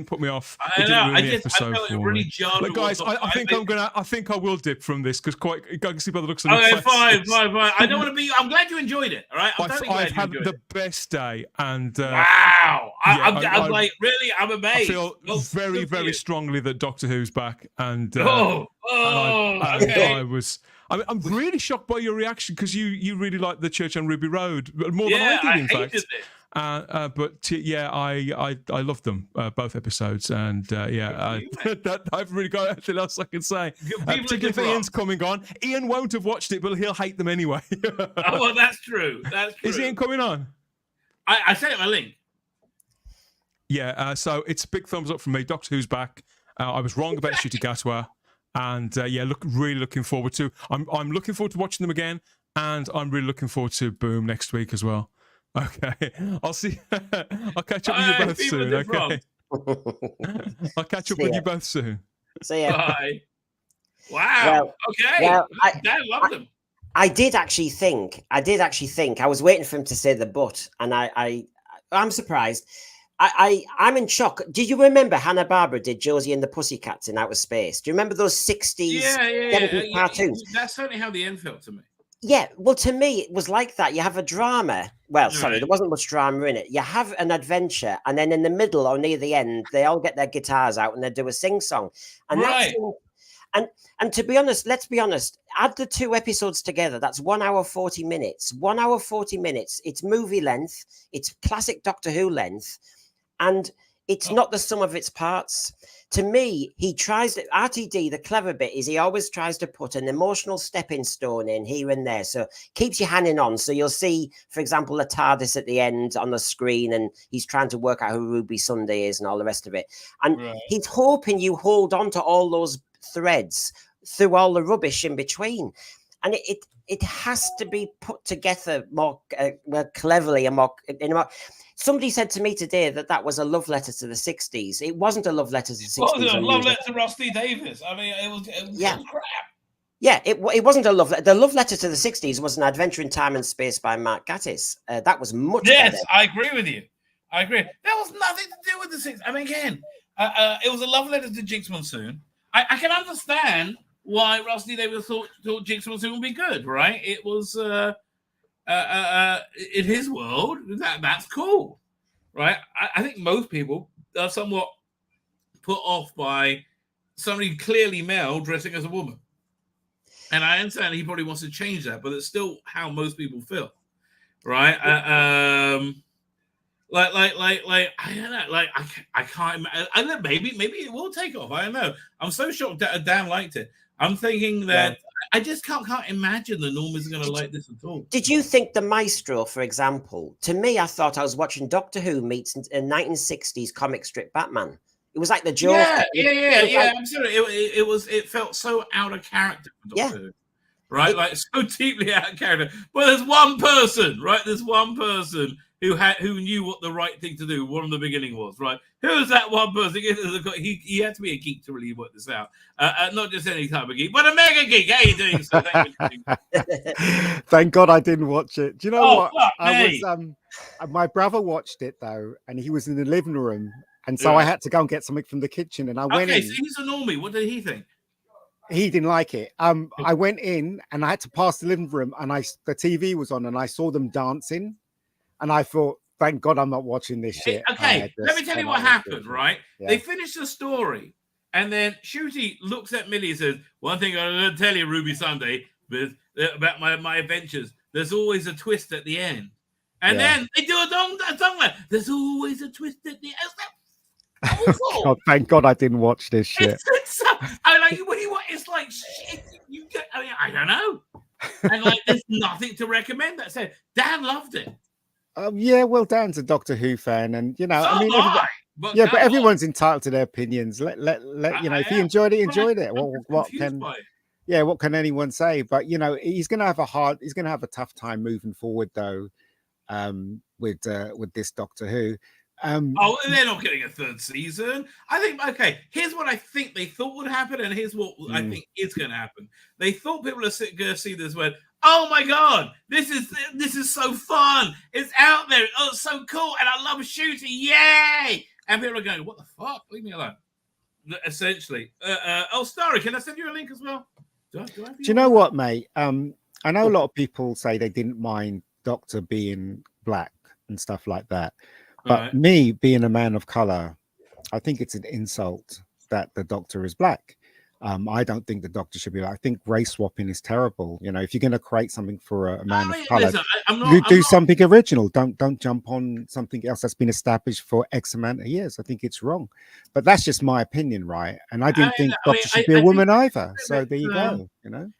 put me off. I felt it really jarred. But guys, I think I will dip from this because I can see by the looks of it. Okay, fine. I don't want to be. I'm glad you enjoyed it. All right, I've had the best day, and wow, I'm like really, I'm amazed. I feel very, very strongly that Doctor Who's back, and I'm really shocked by your reaction because you really like the Church on Ruby Road more than I did, in fact. But I loved them both episodes, and I've really got anything else I can say. Particularly if Ian's coming on. Ian won't have watched it, but he'll hate them anyway. Well, that's true. Is Ian coming on? I sent him a link. Yeah, so it's a big thumbs up from me. Doctor Who's back. I was wrong about Ncuti Gatwa. And really looking forward to. I'm looking forward to watching them again, and I'm really looking forward to Boom next week as well. Okay, I'll see. I'll catch up with you both soon. Okay, I'll catch up with you both soon. See ya. Bye. Wow. Okay. Well, I love them. I did actually think. I was waiting for him to say the but, and I'm surprised. I'm in shock. Did you remember Hanna-Barbera did Josie and the Pussycats in outer space? Do you remember those 60s cartoons? That's certainly how the end felt to me. Yeah, well, to me, it was like that. You have a drama. Well, sorry, there wasn't much drama in it. You have an adventure, and then in the middle or near the end, they all get their guitars out and they do a sing-song. And and to be honest, let's be honest, add the two episodes together. That's 1 hour, 40 minutes. 1 hour, 40 minutes. It's movie length. It's classic Doctor Who length. And it's not the sum of its parts. To me, RTD, the clever bit is he always tries to put an emotional stepping stone in here and there. So keeps you hanging on. So you'll see, for example, the TARDIS at the end on the screen, and he's trying to work out who Ruby Sunday is and all the rest of it. And he's hoping you hold on to all those threads through all the rubbish in between. And it has to be put together more cleverly and more. Somebody said to me today that was a love letter to the 60s. It wasn't a love letter to the 60s. Well, it was a love letter to Rusty Davis. I mean, it was crap. Yeah, it wasn't a love letter. The love letter to the 60s was An Adventure in Time and Space by Mark Gatiss. That was much better. Yes, I agree with you. I agree. There was nothing to do with the 60s. I mean, again, it was a love letter to Jinx Monsoon. I can understand why Rusty Davis thought Jinx Monsoon would be good, right? It was... in his world, that's cool, right? I think most people are somewhat put off by somebody clearly male dressing as a woman, and I understand he probably wants to change that, but it's still how most people feel, right? I don't know, I can't imagine. I don't know, maybe it will take off. I don't know. I'm so shocked that Dan liked it. I'm thinking that I just can't imagine the Normans are going to like this at all. Did you think the Maestro, for example? To me, I thought I was watching Doctor Who meets a 1960s comic strip Batman. It was like the Joker. Yeah, absolutely. It felt so out of character for Doctor Who, right? Like so deeply out of character. But there's one person, right? There's one person who knew what the right thing to do from the beginning was, right? Who's that one person? He had to be a geek to really work this out. Not just any type of geek, but a mega geek. How are you doing? So thank God I didn't watch it. Do you know what? Fuck me. My brother watched it though, and he was in the living room, And so I had to go and get something from the kitchen, and I went in. Okay, so he's a normie. What did he think? He didn't like it. I went in and I had to pass the living room, and the TV was on, and I saw them dancing, and I thought, thank God I'm not watching this shit. Okay, let me tell you what happened, right? Yeah. They finished the story, and then Shooty looks at Millie and says, one thing I'm going to tell you, Ruby Sunday, about my adventures, there's always a twist at the end. And then they do a song like, there's always a twist at the end. God, thank God I didn't watch this shit. I like what do you want? It's like shit. I don't know. And like, there's nothing to recommend. That said, Dan loved it. Yeah, well, Dan's a Doctor Who fan, and you know, So I mean, but everyone's entitled to their opinions. Let you know, if he enjoyed it, enjoyed it. What can anyone say? But you know, he's gonna have a tough time moving forward, though, with this Doctor Who. They're not getting a third season. I think, okay, here's what I think they thought would happen, and here's what I think is going to happen. They thought people are going to see this word, oh my God, this is so fun. It's out there. Oh, it's so cool. And I love shooting. Yay. And people are going, what the fuck? Leave me alone. Essentially. Starry, can I send you a link as well? Do you know what, mate? I know a lot of people say they didn't mind Doctor being black and stuff like that. But me being a man of color, I think it's an insult that the Doctor is black. I don't think the Doctor should be black. I think race swapping is terrible. You know, if you're going to create something for a man of color, do something original. Don't jump on something else that's been established for X amount of years. I think it's wrong. But that's just my opinion, right? And I didn't think Doctor should be a woman either. So there you go. You know.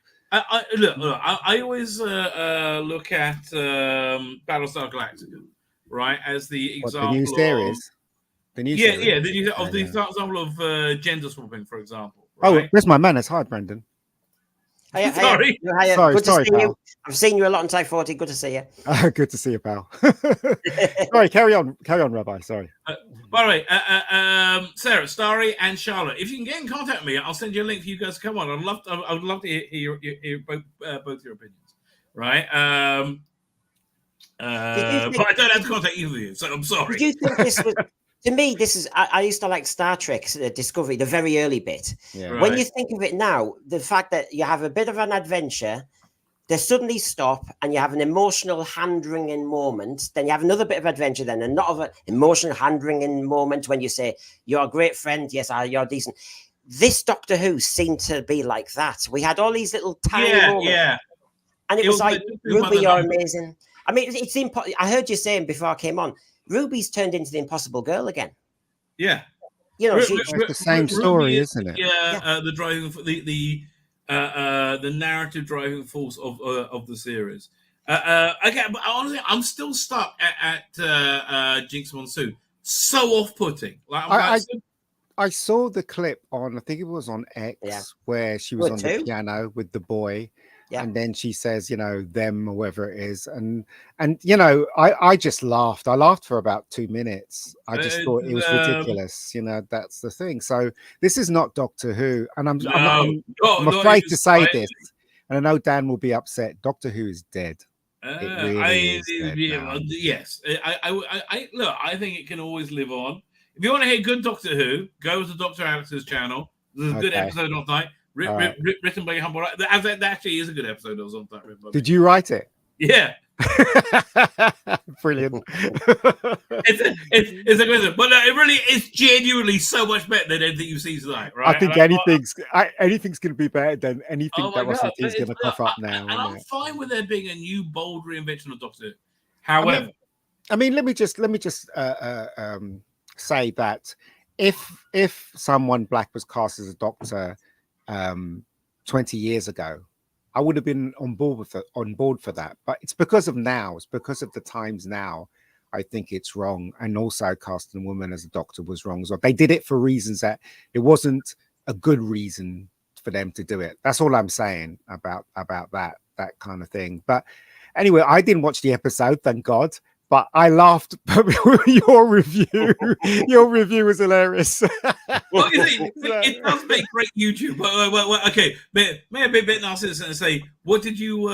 Look. I always look at Battlestar Galactica. Right, as the example the new series, the example of gender swapping, for example. Right? Oh, where's my manners? Hi, Brendan. Sorry. Sorry, Good to see pal. you. I've seen you a lot in Type 40. Good to see you. Good to see you, pal. Sorry, carry on, Rabbi. Sorry. By the way, Sarah, Starry, and Charlotte, if you can get in contact with me, I'll send you a link for you guys to come on. I'd love to hear both your opinions. Right. But I don't have to contact either of you, so I'm sorry. Did you think this was, to me, this is, I used to like Star Trek Discovery, the very early bit. Yeah. Right. When you think of it now, the fact that you have a bit of an adventure, they suddenly stop and you have an emotional hand-wringing moment, then you have another bit of adventure, then and not of an emotional hand-wringing moment when you say, you're a great friend, yes, you're decent. This Doctor Who seemed to be like that. We had all these little tiny moments. Yeah. And it was like, Ruby, you're amazing. I mean, it's I heard you saying before I came on, Ruby's turned into the impossible girl again. Yeah, you know, it's the same story, isn't it? Yeah, the driving, the narrative driving force of the series. Okay, but honestly, I'm still stuck at Jinx Monsoon. So off-putting. Like, I saw the clip on, I think it was on X, where she was on the piano with the boy. Yeah. And then she says, you know, them or whoever it is. And you know, I just laughed. I laughed for about 2 minutes. I just thought it was ridiculous. You know, that's the thing. So this is not Doctor Who. And I'm afraid to say this. And I know Dan will be upset. Doctor Who is dead. Yes. Look, I think it can always live on. If you want to hear good Doctor Who, go to Dr. Alex's channel. There's a good episode on tonight. Written by Humble. That actually is a good episode. Of something. Did you write it? Yeah. Brilliant. It's a good one, but it really is genuinely so much better than anything you see tonight, right? I think anything's going to be better than anything that Russell T is going to cough up now. And I'm fine with there being a new bold reinvention of Doctor Who. However, I mean, let me just say that if someone black was cast as a Doctor 20 years ago, I would have been on board for that. But it's because of now. It's because of the times now. I think it's wrong. And also casting a woman as a Doctor was wrong as well. They did it for reasons that it wasn't a good reason for them to do it. That's all I'm saying about that kind of thing. But anyway, I didn't watch the episode, thank God. But I laughed. Your review was hilarious. Well, you see, it does make great YouTube. Well, okay, may I be a bit narcissistic and say, what did you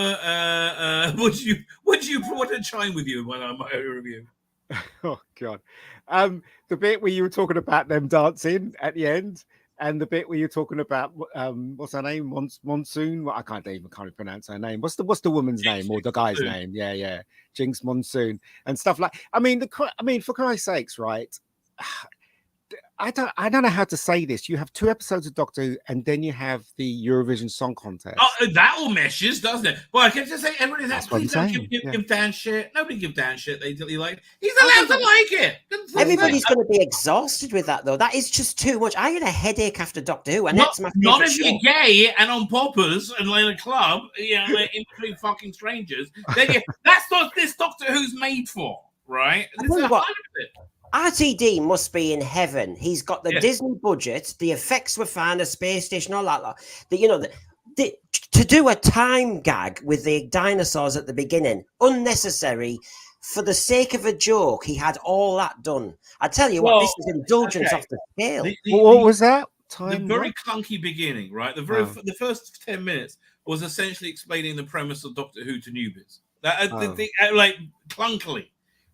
chime with you when I my review? Oh God. The bit where you were talking about them dancing at the end, and the bit where you're talking about what's her name? Monsoon. Well, I can't even pronounce her name. What's the woman's name or the guy's name? Yeah. Jinx Monsoon and stuff like. I mean, for Christ's sakes, right? I don't know how to say this. You have 2 episodes of Doctor Who, and then you have the Eurovision Song Contest. Oh, that all meshes, doesn't it? Well, I can just say everybody's like, please don't give Dan shit. Nobody give Dan shit. They like. He's allowed to like it. Everybody's going to be exhausted with that, though. That is just too much. I had a headache after Doctor Who, and that's my favorite not if show. you're gay and on poppers and in a club, like in between fucking strangers. Then that's not this Doctor Who's made for, right? This is what. RTD must be in heaven. He's got the Disney budget. The effects were fine. The space station, all that. To do a time gag with the dinosaurs at the beginning, unnecessary. For the sake of a joke, he had all that done. I tell you what, this is indulgence off the scale. What was that? The very clunky beginning, right? The first 10 minutes was essentially explaining the premise of Doctor Who to newbies. Like clunkily.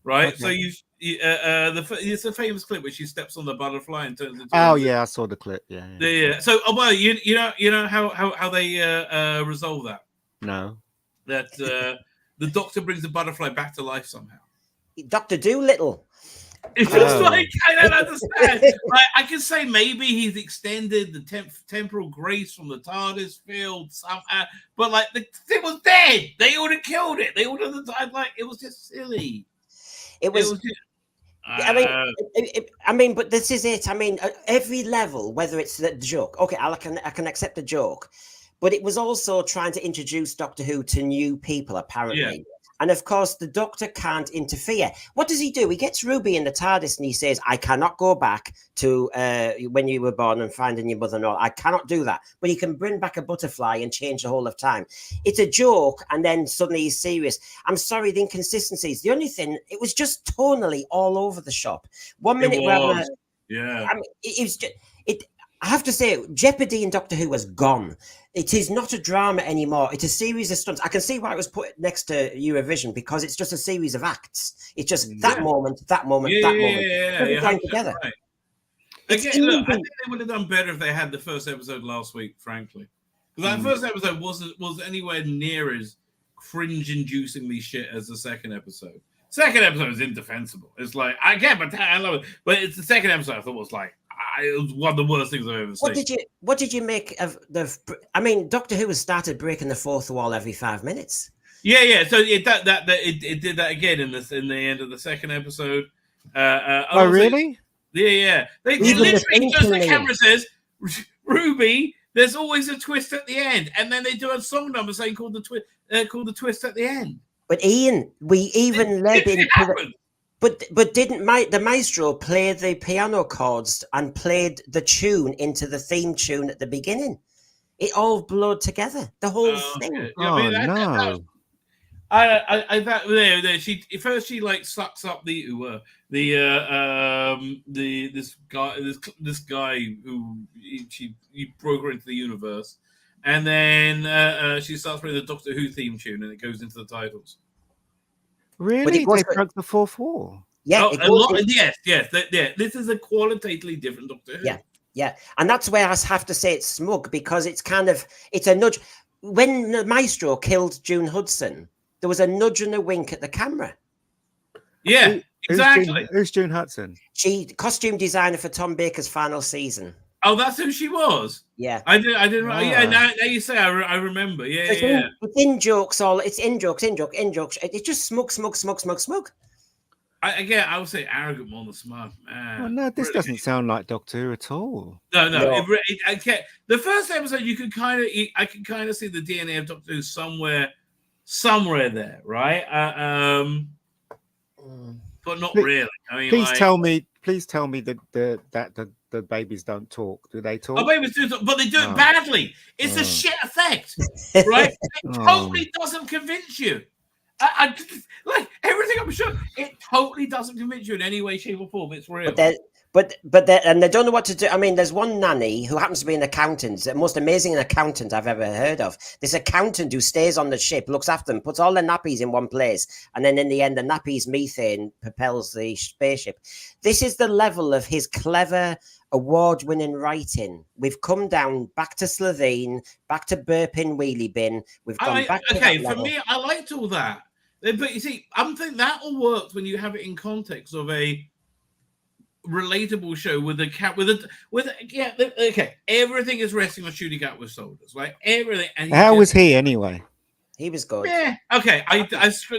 Right, okay. So it's a famous clip where she steps on the butterfly and turns into. Oh yeah, I saw the clip. Yeah. So, you know how they resolve that? No. That the Doctor brings the butterfly back to life somehow. Dr. Doolittle. It's just like I don't understand. Like, I can say maybe he's extended the temporal grace from the TARDIS field somehow, but like the thing was dead. They would have killed it. They would have died. Like it was just silly. It was I mean, but this is it. I mean, at every level, whether it's the joke, okay, I can accept the joke, but it was also trying to introduce Doctor Who to new people, apparently. Yeah. And of course, the Doctor can't interfere. What does he do? He gets Ruby in the TARDIS and he says, I cannot go back to when you were born and finding your mother and all. I cannot do that. But he can bring back a butterfly and change the whole of time. It's a joke. And then suddenly he's serious. I'm sorry, the inconsistencies. The only thing, it was just tonally all over the shop. 1 minute. Yeah. I mean, it was just, I have to say, Jeopardy in Doctor Who has gone. It is not a drama anymore. It's a series of stunts. I can see why it was put next to Eurovision, because it's just a series of acts. It's just that moment, that moment. Going together. Right. Again, look, I think they would have done better if they had the first episode last week, frankly. Because that first episode was anywhere near as cringe-inducingly shit as the second episode. Second episode is indefensible. It's like, I get it, I love it. But it's the second episode I thought was like, it was one of the worst things I've ever seen. What did you make of the? I mean, Doctor Who has started breaking the fourth wall every 5 minutes. Yeah. So it did that again in the end of the second episode. Really? Yeah. They literally just the camera says, Ruby, there's always a twist at the end, and then they do a song number saying called the twist at the end. But Ian, we even led into. But didn't the maestro play the piano chords and played the tune into the theme tune at the beginning? It all blurred together, the whole thing. Okay. No. She like sucks up this guy who he broke her into the universe, and then she starts playing the Doctor Who theme tune, and it goes into the titles. Really? They broke the fourth wall? Yeah. Yes. This is a qualitatively different Doctor Who. Yeah. And that's where I have to say it's smug, because it's a nudge. When the maestro killed June Hudson, there was a nudge and a wink at the camera. Yeah, exactly. Who's June Hudson? She costume designer for Tom Baker's final season. Oh, that's who she was. Yeah, I didn't. Oh. Yeah, now you say I remember. Yeah, It's in jokes. It's in jokes. It's just smug. I would say arrogant more than smug. Oh, no, this doesn't sound like Doctor Who at all. No. The first episode, I can kind of see the DNA of Doctor Who somewhere there, right? But not really. I mean, please tell me that the babies don't talk. Do they talk? Oh, babies do talk, but they do it badly. It's a shit effect, right? It totally doesn't convince you. I like everything I'm sure. It totally doesn't convince you in any way, shape, or form. It's real. But they don't know what to do. I mean, there's one nanny who happens to be an accountant, the most amazing accountant I've ever heard of. This accountant who stays on the ship, looks after them, puts all the nappies in one place, and then in the end, the nappies methane propels the spaceship. This is the level of his clever, award-winning writing. We've come down back to Slovene, back to burping wheelie bin. We've gone back to okay, that for level. me, I liked all that. But you see, I think that all works when you have it in context of a relatable show with okay, everything is resting on Shooting Out with shoulders, right? Everything. And How was he anyway? He was good. Yeah. Okay. I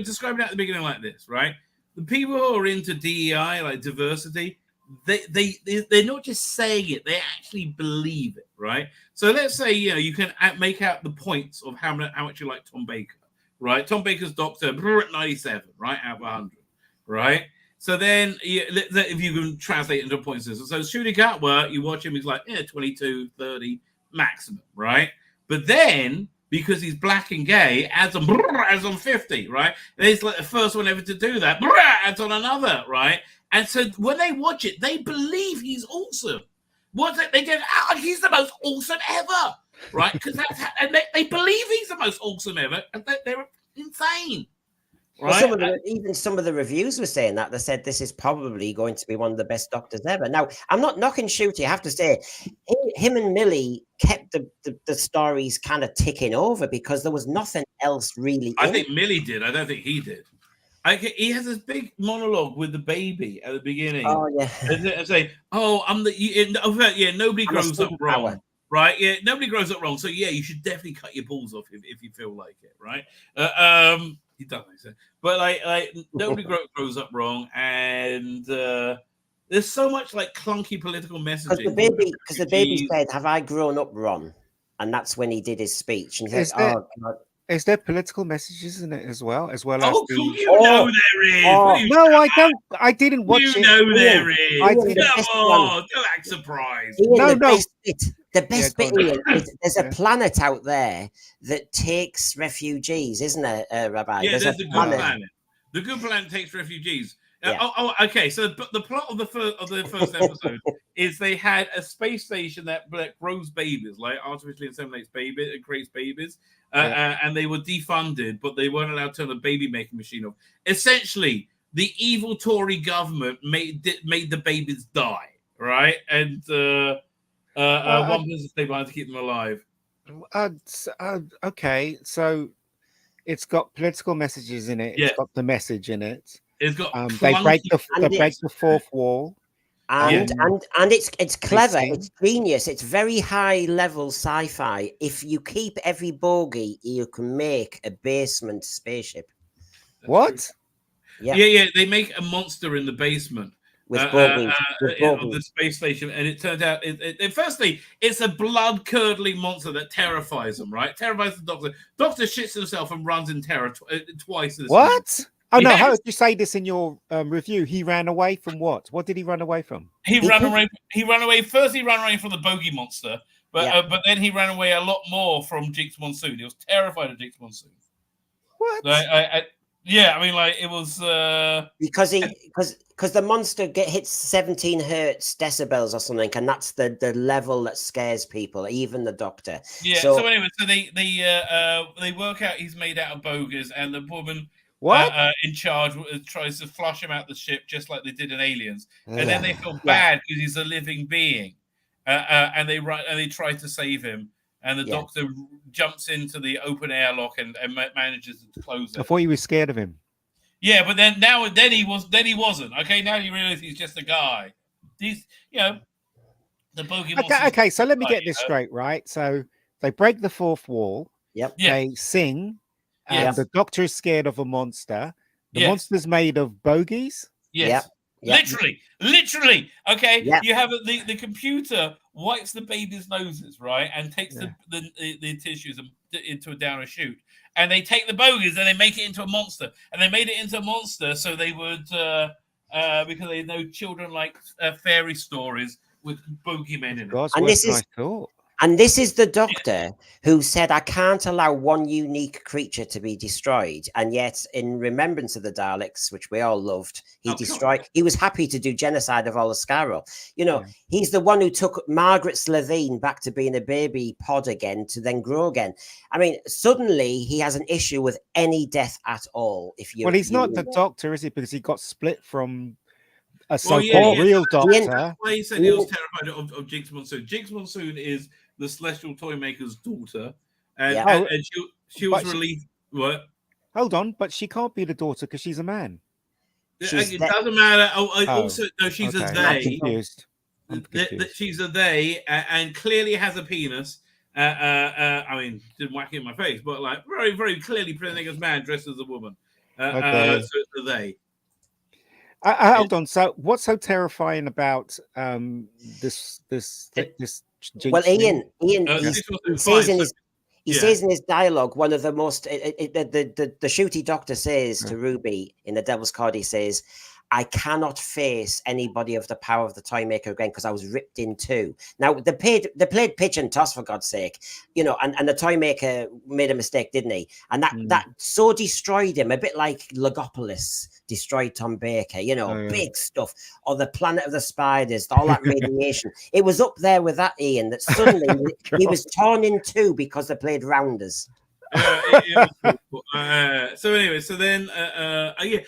described it at the beginning like this, right? The people who are into DEI, like diversity, they're not just saying it; they actually believe it, right? So let's say you can make out the points of how much you like Tom Baker, right? Tom Baker's Doctor 97, right, out of 100, right? So then, if you can translate into a point system, so Shooting Gatwa, you watch him, he's like 22, 30 maximum, right? But then, because he's black and gay, adds on 50, right? And he's like the first one ever to do that, adds on another, right? And so when they watch it, they believe he's awesome. They get, he's the most awesome ever, right? Because and they believe he's the most awesome ever, and they're insane. Right. Well, even some of the reviews were saying that. They said this is probably going to be one of the best Doctors ever. Now, I'm not knocking Shooty. I have to say, him and Millie kept the stories kind of ticking over because there was nothing else really. I think Millie did. I don't think he did. He has this big monologue with the baby at the beginning. Oh yeah. And say, "Oh, nobody grows up wrong." Right? Yeah, nobody grows up wrong. So yeah, you should definitely cut your balls off if you feel like it, right? He doesn't, but like nobody grows up wrong, and there's so much like clunky political messaging. Because the baby said, "Have I grown up wrong?" And that's when he did his speech. And he said, is there political messages in it as well as know there is. No, I don't. I didn't watch it. You know there is. Don't act surprised. The best bit is there's a planet out there that takes refugees, isn't it, Rabbi? Yeah, there's the good planet. The good planet takes refugees. Yeah. Okay. So the plot of the first episode is they had a space station that grows babies, like artificially inseminates babies and creates babies, and they were defunded, but they weren't allowed to turn the baby making machine off. Essentially, the evil Tory government made the babies die, right? And one person stayed behind to keep them alive. Okay, so it's got political messages in it. It's got the message in it. It's got they break the fourth wall, and it's clever. It's genius. It's very high level sci-fi. If you keep every bogey, you can make a basement spaceship. What? Yeah. They make a monster in the basement. With of the space station, and it turns out, firstly, it's a blood-curdling monster that terrifies them, right? Terrifies the Doctor. Doctor shits himself and runs in terror twice. What? Oh no! How did you say this in your review? He ran away from what? What did he run away from? He ran away. First, he ran away from the bogey monster, but then he ran away a lot more from Jinx Monsoon. He was terrified of Jinx Monsoon. What? It was because the monster hits 17 hertz decibels or something, and that's the level that scares people, even the Doctor. Yeah. So anyway, they work out he's made out of bogies, and the woman in charge tries to flush him out the ship, just like they did in Aliens, and then they feel bad because he's a living being, and they try to save him. And the Doctor jumps into the open airlock and manages to close it. I thought you were scared of him. Yeah, but then he wasn't. Okay, now you realize he's just a guy. He's the bogey. Okay, so let me get this straight, right? So they break the fourth wall. Yep. They sing. And the Doctor is scared of a monster. The monster's made of bogies. Yes. Yep. Literally. Okay. Yep. You have the computer wipes the baby's noses, right, and takes the tissues down a chute, and they take the bogies and they make it into a monster, and they made it into a monster so they would because they know children like fairy stories with bogeymen in it. And this is And this is the doctor who said, I can't allow one unique creature to be destroyed. And yet, in remembrance of the Daleks, which we all loved, he was happy to do genocide of all the Skaro. You know, he's the one who took Margaret Slevine back to being a baby pod again to then grow again. I mean, suddenly he has an issue with any death at all. Well, he's not the doctor, is he? Because he got split from a so-called real doctor. That's why he said he was terrified of Jinx Monsoon. Jinx Monsoon is the Celestial Toymaker's daughter, and she was released. What? Hold on, but she can't be the daughter because she's a man. It doesn't matter. Also, no, she's a they. I'm confused. She's a they, and clearly has a penis. I mean, didn't whack it in my face, but like very, very clearly presenting as a man dressed as a woman. So it's a they. Hold on. So, what's so terrifying about this? Well, Ian, he says in his dialogue, one of the most the shooty doctor says to Ruby in the Devil's Chord, he says, I cannot face anybody of the power of the Toymaker again because I was ripped in two. Now they played pitch and toss, for God's sake, you know, and the Toymaker made a mistake, didn't he? And that so destroyed him, a bit like Logopolis destroyed Tom Baker, you know, big stuff, or the Planet of the Spiders, all that radiation. It was up there with that, Ian, that suddenly he was torn in two because they played rounders. So anyway, so then again,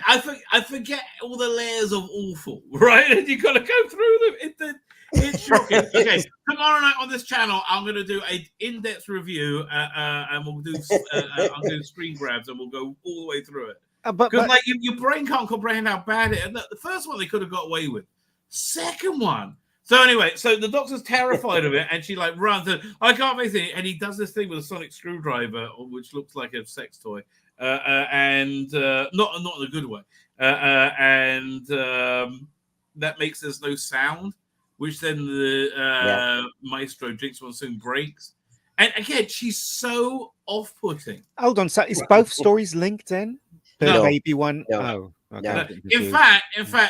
I forget all the layers of awful, right? And you got to go through them. It's shocking. Okay, tomorrow night on this channel, I'm going to do an in-depth review, and we'll do I'll do screen grabs, and we'll go all the way through it. Because like your brain can't comprehend how bad it. And the first one they could have got away with. Second one. So anyway, so the doctor's terrified of it, and she like runs and I can't face it. And he does this thing with a sonic screwdriver, which looks like a sex toy, and not in a good way. And that makes there's no sound, which then the maestro Jinx Monsoon breaks. And again, she's so off-putting. Hold on, so is both stories linked in? The baby one? No. Oh, okay. In fact,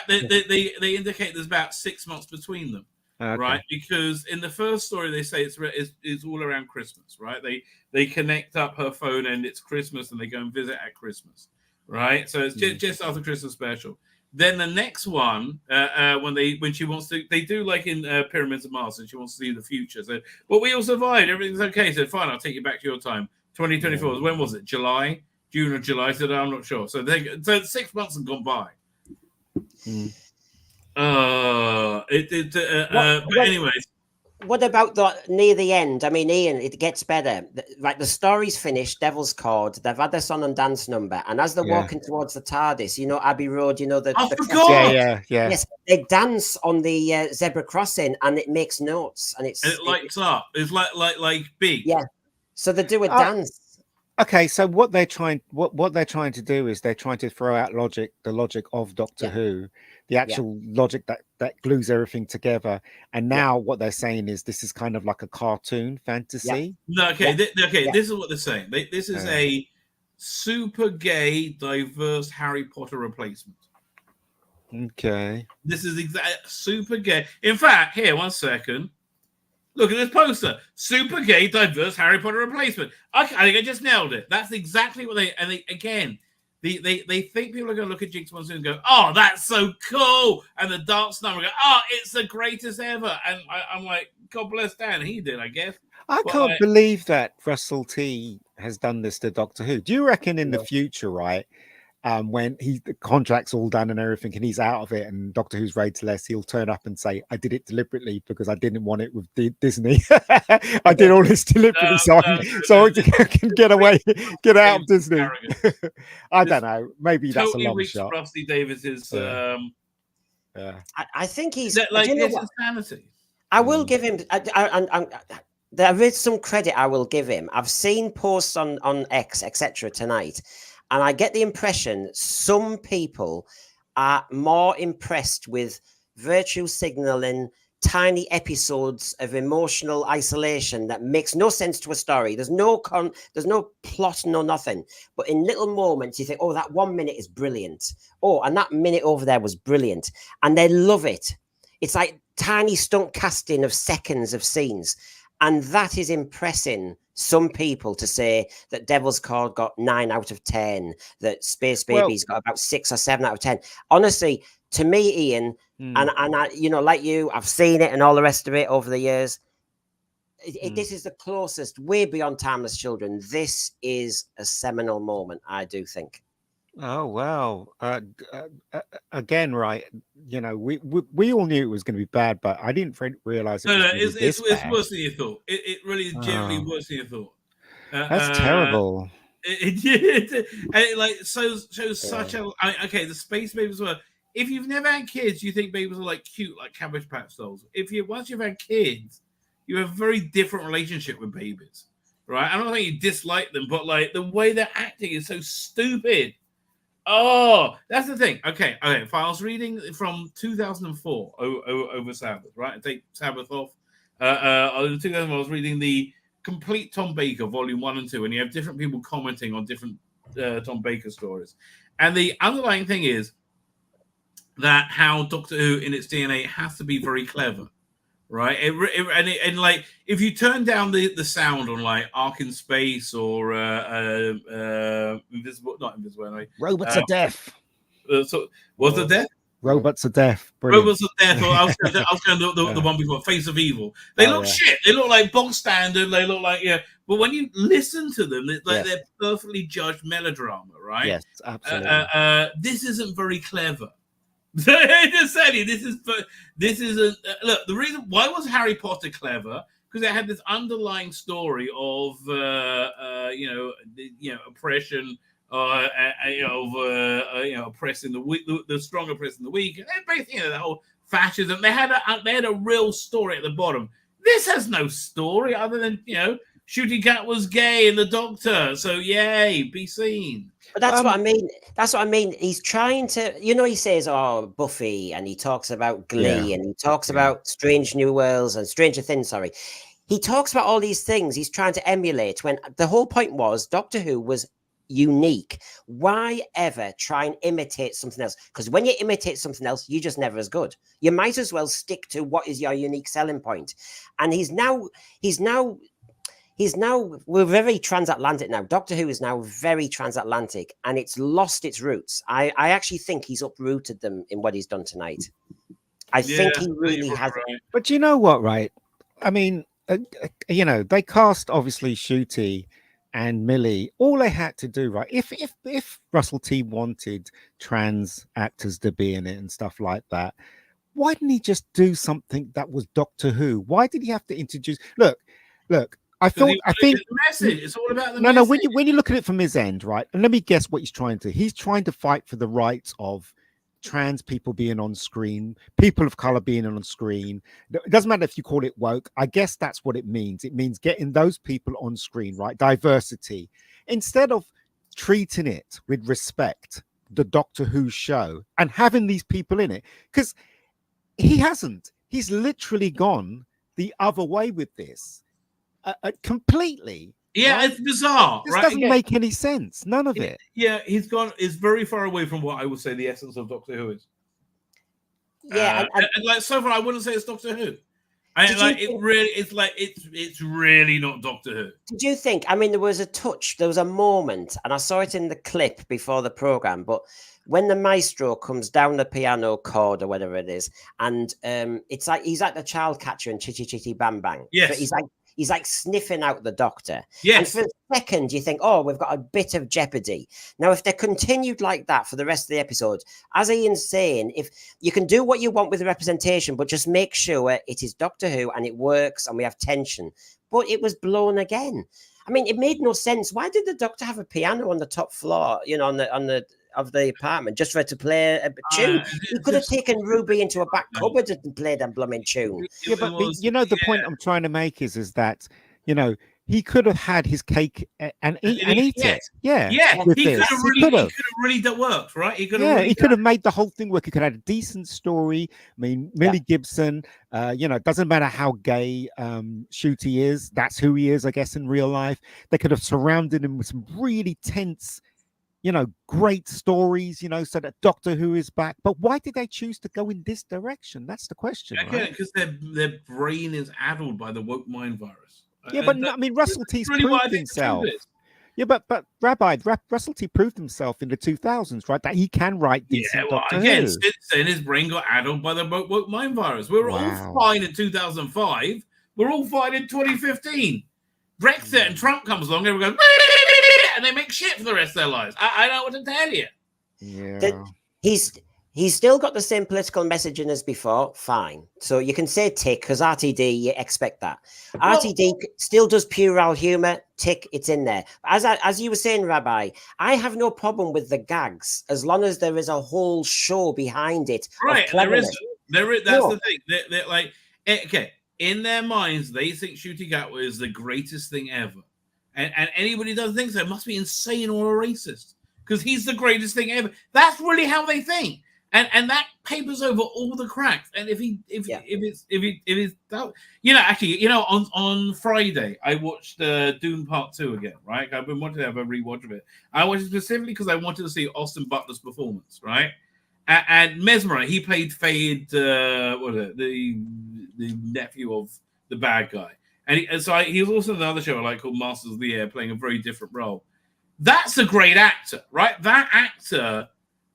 they indicate there's about 6 months between them, right? Because in the first story they say it's all around Christmas, right? They connect up her phone and it's Christmas and they go and visit at Christmas, right? So it's just after Christmas special. Then the next one, when she wants to, they do like in Pyramids of Mars, and she wants to see the future. So, well, we all survived. Everything's okay. So fine, I'll take you back to your time. 2024. Yeah. When was it? June or July? So I'm not sure. So 6 months have gone by. But anyways. What about near the end? I mean, Ian, it gets better. Right, the story's finished. Devil's Chord. They've had their song and dance number, and as they're walking towards the TARDIS, you know, Abbey Road. You know I forgot. Yeah. Yes, they dance on the zebra crossing, and it makes notes, and it lights up. It's like big. Yeah. So they do a dance. Okay, so what they're trying to do is they're trying to throw out the logic of Doctor Who, the actual logic that glues everything together. And now what they're saying is this is kind of like a cartoon fantasy. No, okay, this is what they're saying. This is a super gay, diverse Harry Potter replacement. Okay. This is super gay. In fact, here, 1 second. Look at this poster. Super gay, diverse Harry Potter replacement. I think I just nailed it. That's exactly what they again, they think people are going to look at Jinx Monsoon and go, oh, that's so cool. And the dance number go, oh, it's the greatest ever. And I'm like, God bless Dan. He did, I guess. I can't believe that Russell T has done this to Doctor Who. Do you reckon in the future, right, when the contract's all done and everything and he's out of it and Doctor Who's rated less, he'll turn up and say, I did it deliberately because I didn't want it with Disney. I did all this deliberately so I can get out of Disney. I don't know. Maybe that's totally a long shot. Rusty Davis's I think he's like insanity. I will give him there is some credit I will give him. I've seen posts on X, etc. tonight. And I get the impression some people are more impressed with virtue signaling, tiny episodes of emotional isolation that makes no sense to a story. There's no plot, no nothing. But in little moments, you think, oh, that 1 minute is brilliant. Oh, and that minute over there was brilliant. And they love it. It's like tiny stunt casting of seconds of scenes. And that is impressing some people to say that Devil's Chord got 9 out of 10, that Space Baby's got about 6 or 7 out of 10. Honestly, to me, Ian, and I, you know, like you, I've seen it and all the rest of it over the years. This is the closest, way beyond Timeless Children. This is a seminal moment, I do think. Oh wow! Again, right? You know, we all knew it was going to be bad, but I didn't realize it was No, really it's bad. worse than you thought. It really is generally worse than you thought. That's terrible. It like shows such a okay. The Space Babies were. If you've never had kids, you think babies are like cute, like Cabbage Patch dolls. Once you've had kids, you have a very different relationship with babies, right? I don't think you dislike them, but like the way they're acting is so stupid. Oh, that's the thing. Okay. If I was reading from 2004 over Sabbath, right? I take Sabbath off. In 2004, I was reading the complete Tom Baker, volume 1 and 2, and you have different people commenting on different Tom Baker stories. And the underlying thing is that how Doctor Who in its DNA has to be very clever, right? And like if you turn down the sound on like Ark in Space or Invisible, not Invisible anyway. Robots are deaf. So was it deaf? Robots are deaf. Brilliant. Robots are deaf. I was going the one before, Face of Evil. They look shit. They look like bog standard. They look like But when you listen to them, they're perfectly judged melodrama, right? Yes, absolutely. This isn't very clever. Just saying, this isn't. Look, the reason why was Harry Potter clever? Because it had this underlying story of oppression, oppressing the weak, the strong oppressing the weak, and basically the whole fascism. They had a real story at the bottom. This has no story other than Shooty Cat was gay and the Doctor, so yay, be seen. But that's what I mean. That's what I mean. He's trying to, he says, "Oh, Buffy," and he talks about Glee, and he talks about Strange New Worlds and Stranger Things. Sorry, he talks about all these things. He's trying to emulate. When the whole point was Doctor Who was unique. Why ever try and imitate something else? Because when you imitate something else, you're just never as good. You might as well stick to what is your unique selling point. And he's now. We're very transatlantic now. Doctor Who is now very transatlantic, and it's lost its roots. I actually think he's uprooted them in what he's done tonight. I think he really has. Right. But you know what, right? I mean, they cast obviously Shooty and Millie. All they had to do, right? If Russell T wanted trans actors to be in it and stuff like that, why didn't he just do something that was Doctor Who? Why did he have to introduce? Look. I think the message. It's all about the message. No. When you look at it from his end, right? And let me guess what he's trying to. He's trying to fight for the rights of trans people being on screen, people of color being on screen. It doesn't matter if you call it woke. I guess that's what it means. It means getting those people on screen, right? Diversity. Instead of treating it with respect, the Doctor Who show, and having these people in it, because he hasn't. He's literally gone the other way with this. Completely. Yeah, right? It's bizarre. This doesn't make any sense. None of it. Yeah, he's very far away from what I would say the essence of Doctor Who is. Yeah, and like so far, I wouldn't say it's Doctor Who. It's really not Doctor Who. Did you think? I mean, there was a moment, and I saw it in the clip before the program. But when the maestro comes down the piano chord or whatever it is, and it's like he's like the child catcher in Chitty Chitty Bang Bang. Yes, but he's like sniffing out the Doctor. Yes. And for a second, you think, oh, we've got a bit of jeopardy. Now, if they continued like that for the rest of the episode, as Ian's saying, if you can do what you want with the representation, but just make sure it is Doctor Who and it works and we have tension. But it was blown again. I mean, it made no sense. Why did the Doctor have a piano on the top floor, on the of the apartment just for her to play a tune? He could have taken Ruby into a back cupboard and played a blooming tune. Yeah, but the point I'm trying to make is that he could have had his cake and eat it. Yeah, he could have really worked, right? He could have made the whole thing work. He could have had a decent story. I mean, Millie Gibson, it doesn't matter how gay Shooty is. That's who he is, I guess, in real life. They could have surrounded him with some really tense great stories, so that Doctor Who is back. But why did they choose to go in this direction? That's the question. Again, because their brain is addled by the woke mind virus. Yeah, but I mean, Russell T's really proved himself. Yeah, but Rabbi, Russell T proved himself in the 2000s, right? That he can write decent Doctor again, Who. since then his brain got addled by the woke mind virus. We were all fine in 2005. We're all fine in 2015. Brexit and Trump comes along, everyone goes, and they make shit for the rest of their lives. I don't know what to tell you. Yeah. He's still got the same political messaging as before. Fine. So you can say tick, because RTD, you expect that. RTD still does puerile humor. Tick, it's in there. As you were saying, Rabbi, I have no problem with the gags as long as there is a whole show behind it. Right. There is. That's the thing. They're like, okay, in their minds, they think Ncuti Gatwa is the greatest thing ever. And anybody who doesn't think so must be insane or a racist, because he's the greatest thing ever. That's really how they think. And that papers over all the cracks. And if on Friday I watched Dune Part 2 again, right? I've been wanting to have a rewatch of it. I watched it specifically because I wanted to see Austin Butler's performance, right? And Mesmer, he played Fade, the nephew of the bad guy, and he was also in another show I like called Masters of the Air, playing a very different role. That's a great actor, right? That actor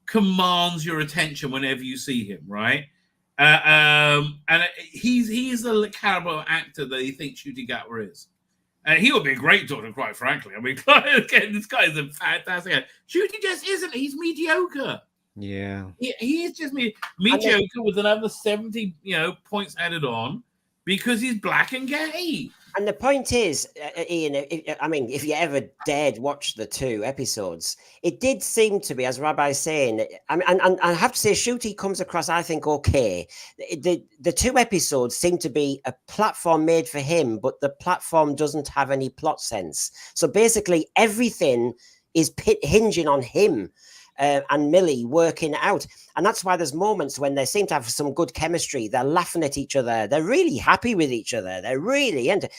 commands your attention whenever you see him, right? And he's the caliber of actor that he thinks Ncuti Gatwa is. And he would be a great Doctor, quite frankly. I mean, again, this guy is a fantastic actor. Ncuti just isn't. He's mediocre. Yeah. He is just mediocre with another 70, points added on because he's black and gay. And the point is, Ian, if you ever dared watch the 2 episodes, it did seem to be, as Rabbi's saying, and I have to say, Ncuti comes across, I think, okay. The 2 episodes seem to be a platform made for him, but the platform doesn't have any plot sense. So basically, everything is hinging on him. And Millie working out. And that's why there's moments when they seem to have some good chemistry. They're laughing at each other. They're really happy with each other. They're really into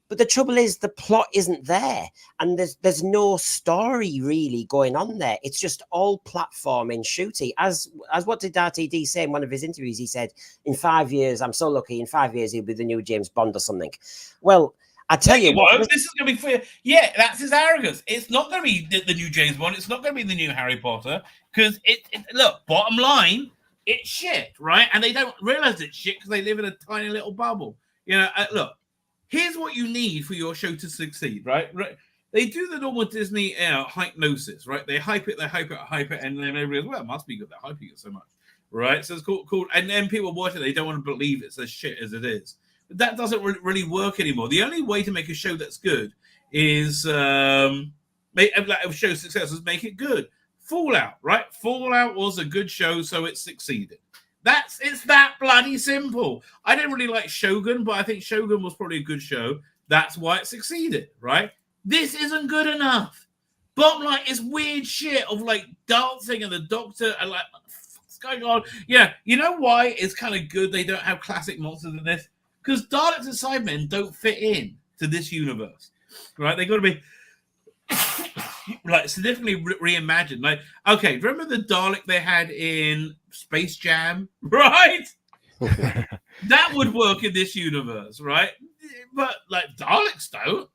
but the trouble is the plot isn't there. And there's no story really going on there. It's just all platform in Ncuti. As what did RTD say in one of his interviews? He said, in 5 years, I'm so lucky, in 5 years he'll be the new James Bond or something. Well, I tell you what, this is going to be for you. Yeah, that's his arrogance. It's not going to be the new James Bond. It's not going to be the new Harry Potter, because look, bottom line, it's shit, right? And they don't realize it's shit because they live in a tiny little bubble. Look, here's what you need for your show to succeed, right? They do the normal Disney hypnosis, right? They hype it, and then everybody goes, well, it must be good. They're hyping it so much, right? So it's cool. And then people watch it, they don't want to believe it's as shit as it is. But that doesn't really work anymore. The only way to make a show that's good is make a show success is make it good. Fallout, right? Fallout was a good show, so it succeeded. It's that bloody simple. I didn't really like Shogun, but I think Shogun was probably a good show. That's why it succeeded, right? This isn't good enough. Bottom line, it's weird shit of like dancing and the Doctor and like what's going on. Yeah, you know why it's kind of good they don't have classic monsters in this? Because Daleks and Cybermen don't fit in to this universe, right? They got to be like significantly reimagined. Like, okay, remember the Dalek they had in Space Jam, right? That would work in this universe, right? But like Daleks don't.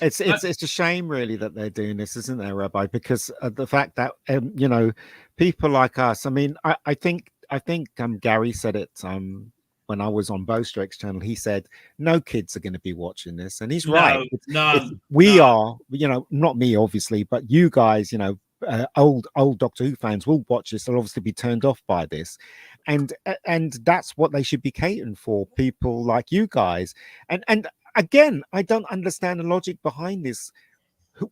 It's a shame, really, that they're doing this, isn't there, Rabbi? Because the fact that people like us. I mean, I think Gary said it. When I was on Bowstrick's channel, he said, no kids are going to be watching this. And he's right. We are, not me, obviously, but you guys, old Doctor Who fans will watch this. They'll obviously be turned off by this. And that's what they should be catering for, people like you guys. And again, I don't understand the logic behind this.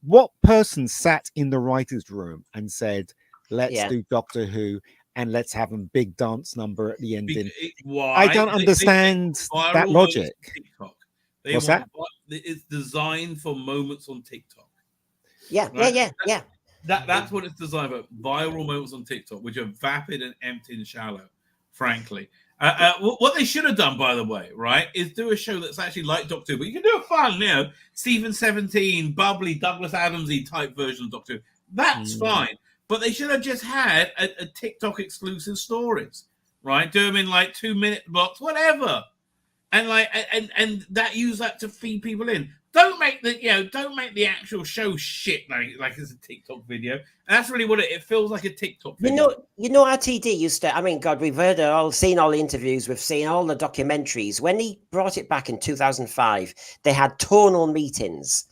What person sat in the writer's room and said, let's do Doctor Who, and let's have a big dance number at the ending? Why? I don't understand that logic. What's that? It's designed for moments on TikTok. Yeah, right? yeah. That's what it's designed for. Viral moments on TikTok, which are vapid and empty and shallow, frankly. What they should have done, by the way, right, is do a show that's actually like Doctor Who, but you can do a fun, Stephen 17, bubbly, Douglas Adams-y type version of Doctor Who. That's fine. But they should have just had a TikTok exclusive stories, right? Do them in like 2-minute blocks, whatever, and like and that use that to feed people in. Don't make the actual show shit like it's a TikTok video. And that's really what it feels like, a TikTok video. You know, RTD used to. I mean, God, we've heard it all, seen all the interviews, we've seen all the documentaries. When he brought it back in 2005, they had tonal meetings.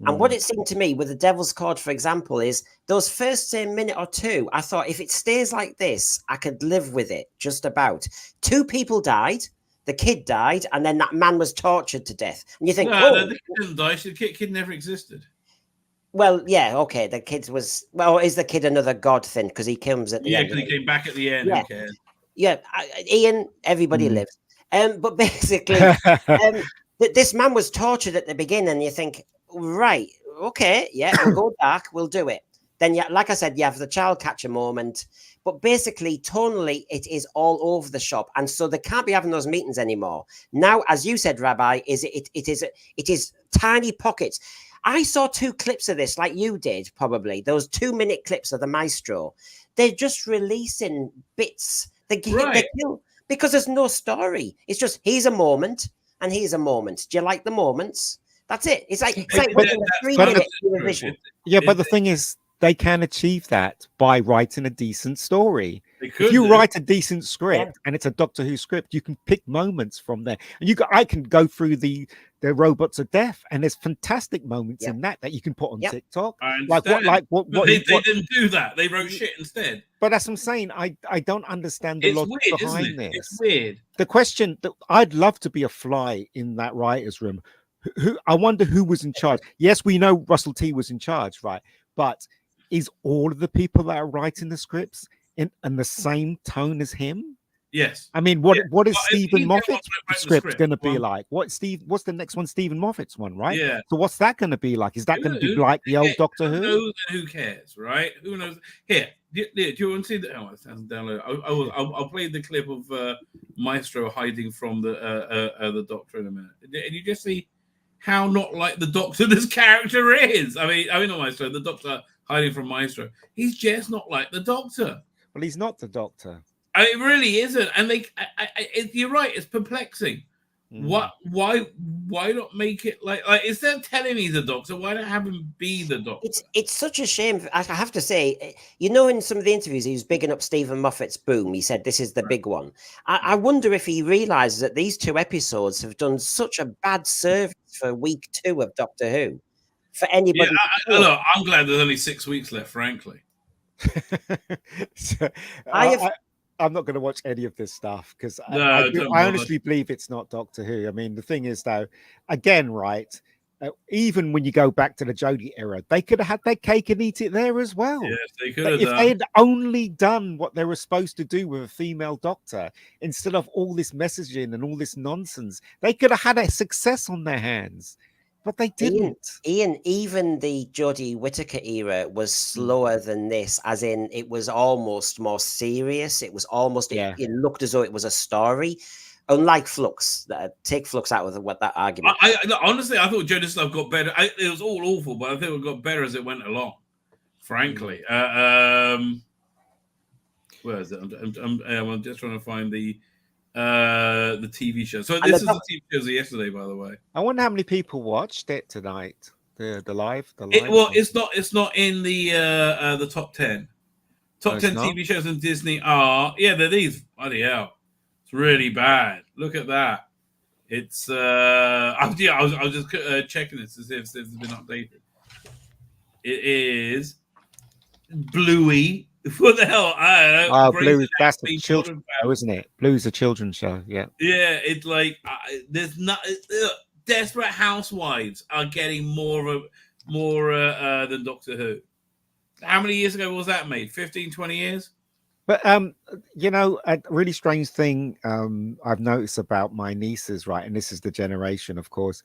And what it seemed to me with the Devil's Chord, for example, is those first minute or two, I thought if it stays like this, I could live with it just about. 2 people died. The kid died, and then that man was tortured to death. And you think, no, the kid didn't die. The kid never existed. Well, yeah, okay. The kid was. Well, is the kid another god thing? Because he comes at the end. Yeah, because he came back at the end. Yeah, who cares? Yeah. Ian, everybody lives. But basically, this man was tortured at the beginning, and you think, right, okay, yeah, we'll go dark, we'll do it. Then, yeah, like I said, you have the child catcher moment, but basically, tonally, it is all over the shop, and so they can't be having those meetings anymore. Now, as you said, Rabbi, it is tiny pockets. I saw 2 clips of this, like you did, probably those 2-minute clips of the maestro. They're just releasing bits. They kill because there's no story. It's just here's a moment and here's a moment. Do you like the moments? That's it. It's like watching a 3-minute Eurovision. Yeah, but the thing is, they can achieve that by writing a decent story. If you write a decent script and it's a Doctor Who script, you can pick moments from there. And I can go through the Robots of Death, and there's fantastic moments in that you can put on TikTok. What they didn't do that. They wrote shit instead. But that's what I'm saying. I don't understand the logic behind this. It's weird. The question that I'd love to be a fly in that writer's room. Who I wonder who was in charge. Yes, we know Russell T was in charge, right? But is all of the people that are writing the scripts in the same tone as him? Yes. I mean, what is Stephen Moffat's script going to be like? What's the next one? Stephen Moffat's one, right? Yeah. So what's that going to be like? Is that going to be like the old Doctor Who? Who knows and who cares, right? Who knows? Here, do you want to see the? Oh, it sounds download. I'll play the clip of Maestro hiding from the Doctor in a minute, and you just see how not like the Doctor this character is. I mean, not Maestro. The Doctor hiding from Maestro. He's just not like the Doctor. Well, he's not the Doctor. It really isn't. And you're right. It's perplexing. Why not make it like instead of telling he's a Doctor, why not have him be the Doctor? It's such a shame. I have to say, in some of the interviews, he was bigging up Stephen Moffat's Boom. He said this is the big one. I wonder if he realizes that these 2 episodes have done such a bad service for week 2 of Doctor Who. For anybody, look, I'm glad there's only 6 weeks left. Frankly, I'm not going to watch any of this stuff because I honestly believe it's not Doctor Who. I mean, the thing is, though, again, right, even when you go back to the Jodie era, they could have had their cake and eat it there as well. Yes, they could have. If they had only done what they were supposed to do with a female Doctor, instead of all this messaging and all this nonsense, they could have had a success on their hands. But they didn't. Ian, even the Jodie Whittaker era was slower than this, as in it was almost more serious. It was almost, it looked as though it was a story. Unlike Flux, take Flux out of that argument. Honestly, I thought Jodie's stuff got better. It was all awful, but I think it got better as it went along, frankly. Where is it? I'm just trying to find the TV show. So this is the TV shows of yesterday, by the way. I wonder how many people watched it tonight. The live. It's not in the top 10. Top 10 TV shows in Disney are they're these. Bloody hell, it's really bad. Look at that. It's I was just checking this to see if it's been updated. It is Bluey. What the hell? I don't know. Bluey, that's a children's show, isn't it? Bluey's a children's show, yeah. Yeah, it's like there's not. Desperate Housewives are getting more than Doctor Who. How many years ago was that made? 15, 20 years? But a really strange thing I've noticed about my nieces, right? And this is the generation, of course.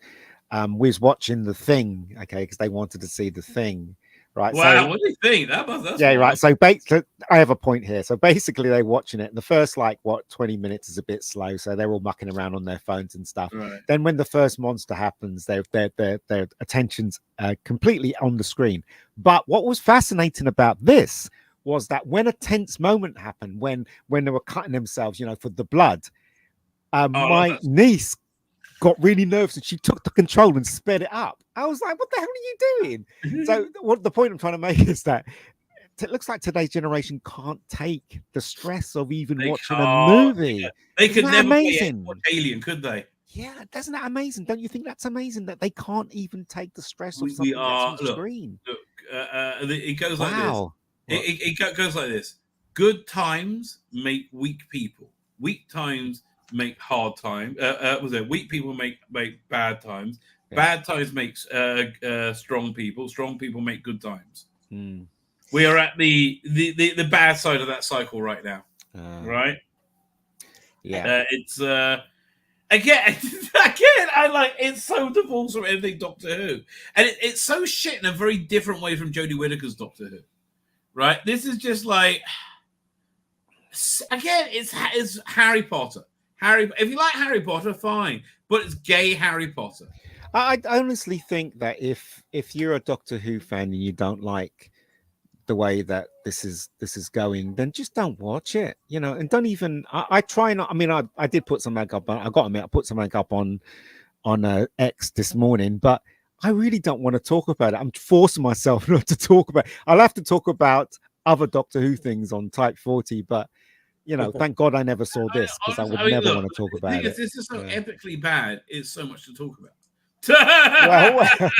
We was watching The Thing, okay, because they wanted to see The Thing. Right. Wow, So, what do you think? That's yeah, wild. right. So, I have a point here. So basically, they're watching it. The first 20 minutes is a bit slow, so they're all mucking around on their phones and stuff. Right. Then, when the first monster happens, their attention's completely on the screen. But what was fascinating about this was that when a tense moment happened, when they were cutting themselves, for the blood, my niece got really nervous and she took the control and sped it up. I was like, what the hell are you doing? So what the point I'm trying to make is that it looks like today's generation can't take the stress of even watching a movie. They could never amazing. Play Alien, could they? Yeah, isn't that amazing? Don't you think that's amazing that they can't even take the stress of something We are, that's on screen? Look, it goes like Wow. this. It goes like this. Good times make weak people. Weak times make hard times. Weak people make bad times. Yeah. Bad times make strong people. Strong people make good times. We are at the bad side of that cycle right now, right? Yeah. It's again. I like it's so divorced from everything Doctor Who, and it's so shit in a very different way from Jodie Whittaker's Doctor Who, right? This is just like again, it's Harry Potter. If you like Harry Potter, fine, but it's gay Harry Potter. I honestly think that if you're a Doctor Who fan and you don't like the way that this is going, then just don't watch it, and don't even. I try not. I mean, I did put some makeup on. I got to admit, I put some makeup on X this morning, but I really don't want to talk about it. I'm forcing myself not to talk about it. I'll have to talk about other Doctor Who things on Type 40, but. Thank God I never saw this because I would never want to talk about it. This is so epically bad. It's so much to talk about. Well,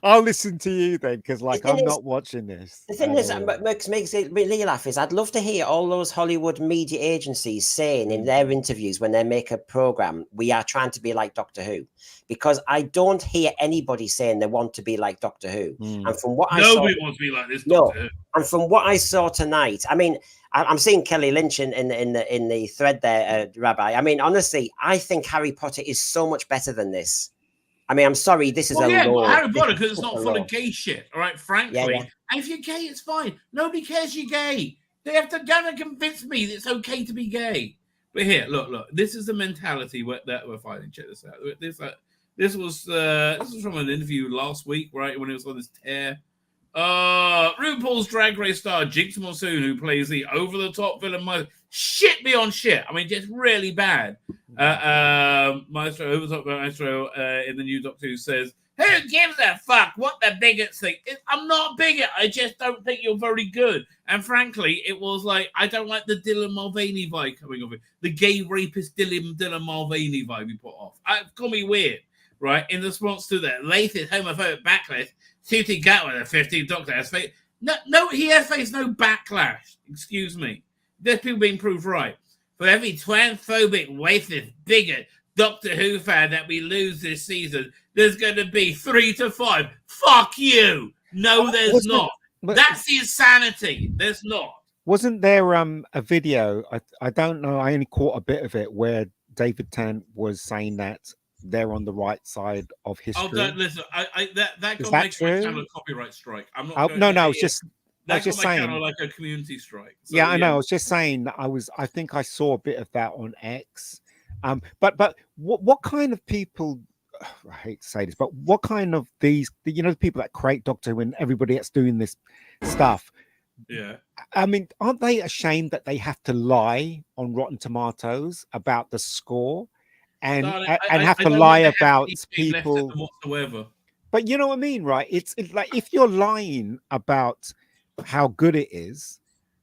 I'll listen to you then because I'm not watching this. The thing that makes it really laugh is I'd love to hear all those Hollywood media agencies saying in their interviews when they make a program, we are trying to be like Doctor Who, because I don't hear anybody saying they want to be like Doctor Who. And from what nobody wants to be like this Doctor Who. And from what I saw tonight, I mean, I'm seeing Kelly Lynch in the thread there, Rabbi. I mean, honestly, I think Harry Potter is so much better than this. I mean, I'm sorry, this is Harry Potter because it's not full of gay shit. All right, frankly, and if you're gay, it's fine. Nobody cares you're gay. They have to convince me that it's okay to be gay. But here, look, this is the mentality that we're fighting. Check this out. This was from an interview last week, right, when it was on this tear. RuPaul's Drag Race star Jinx Monsoon, who plays the over-the-top villain, shit beyond shit. I mean, just really bad. Maestro, over-the-top Maestro, in the new Doctor Who says, "Who gives a fuck what the bigots think? I'm not a bigot. I just don't think you're very good." And frankly, it was like, I don't like the Dylan Mulvaney vibe coming off it. The gay rapist Dylan Mulvaney vibe you put off. It's got me weird, right? In response to that racist, homophobic backlash, Suti Gatwa, the 15th Doctor, has faced he has faced no backlash. Excuse me. There's people being proved right. For every transphobic, racist, bigot Doctor Who fan that we lose this season, there's going to be 3 to 5. Fuck you. No, there's not. That's the insanity. There's not. Wasn't there a video? I don't know. I only caught a bit of it where David Tennant was saying that they're on the right side of history. Oh, listen, that got my channel a copyright strike. I'm not. No, it's just. I was just saying, like a community strike. So, yeah, I know. I was just saying that I think I saw a bit of that on X. But what kind of people? I hate to say this, but what kind of the people that create Doctor Who and everybody that's doing this stuff? Yeah. I mean, aren't they ashamed that they have to lie on Rotten Tomatoes about the score? And have to lie about people whatsoever. But you know what I mean, right? It's like if you're lying about how good it is,